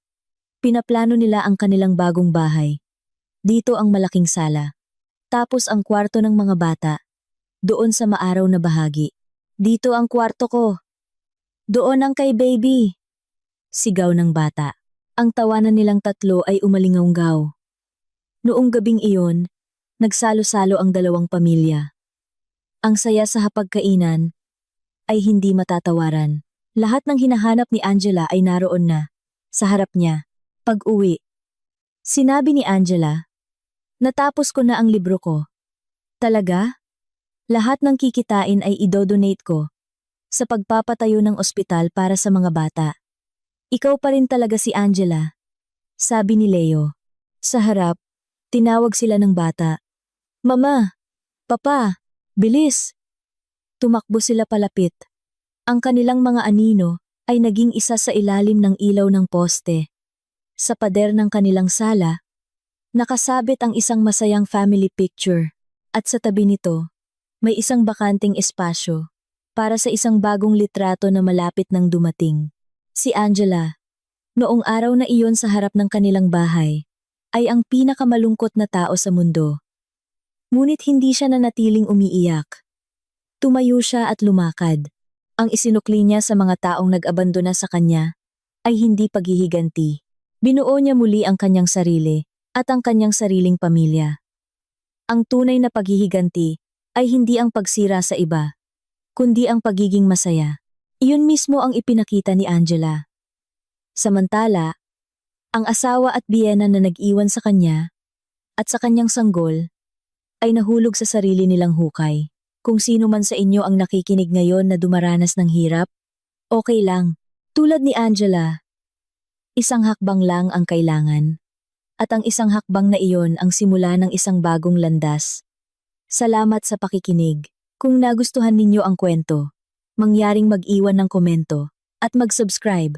pinaplano nila ang kanilang bagong bahay. Dito ang malaking sala. Tapos ang kwarto ng mga bata. Doon sa maaraw na bahagi. Dito ang kwarto ko. Doon ang kay baby. Sigaw ng bata. Ang tawanan nilang tatlo ay umalingaw-ngaw. Noong gabing iyon, nagsalo-salo ang dalawang pamilya. Ang saya sa hapagkainan ay hindi matatawaran. Lahat ng hinahanap ni Angela ay naroon na. sa harap niya. Pag-uwi, sinabi ni Angela, natapos ko na ang libro ko. Talaga? Lahat ng kikitain ay idodonate ko sa pagpapatayo ng ospital para sa mga bata. Ikaw pa rin talaga si Angela, sabi ni Leo. Sa harap, tinawag sila ng bata. Mama! Papa! Bilis! Tumakbo sila palapit. Ang kanilang mga anino ay naging isa sa ilalim ng ilaw ng poste. Sa pader ng kanilang sala, nakasabit ang isang masayang family picture at sa tabi nito, may isang bakanting espasyo para sa isang bagong litrato na malapit nang dumating. Si Angela, noong araw na iyon sa harap ng kanilang bahay, ay ang pinakamalungkot na tao sa mundo. Ngunit hindi siya nanatiling umiiyak. Tumayo siya at lumakad. Ang isinukli niya sa mga taong nag-abandona sa kanya ay hindi paghihiganti. Binuo niya muli ang kanyang sarili at ang kanyang sariling pamilya. Ang tunay na paghihiganti ay hindi ang pagsira sa iba, kundi ang pagiging masaya. Iyon mismo ang ipinakita ni Angela. Samantala, ang asawa at biyena na nag-iwan sa kanya at sa kanyang sanggol ay nahulog sa sarili nilang hukay. Kung sino man sa inyo ang nakikinig ngayon na dumaranas ng hirap, okay lang. Tulad ni Angela, isang hakbang lang ang kailangan. At ang isang hakbang na iyon ang simula ng isang bagong landas. Salamat sa pakikinig. Kung nagustuhan ninyo ang kwento, mangyaring mag-iwan ng komento at mag-subscribe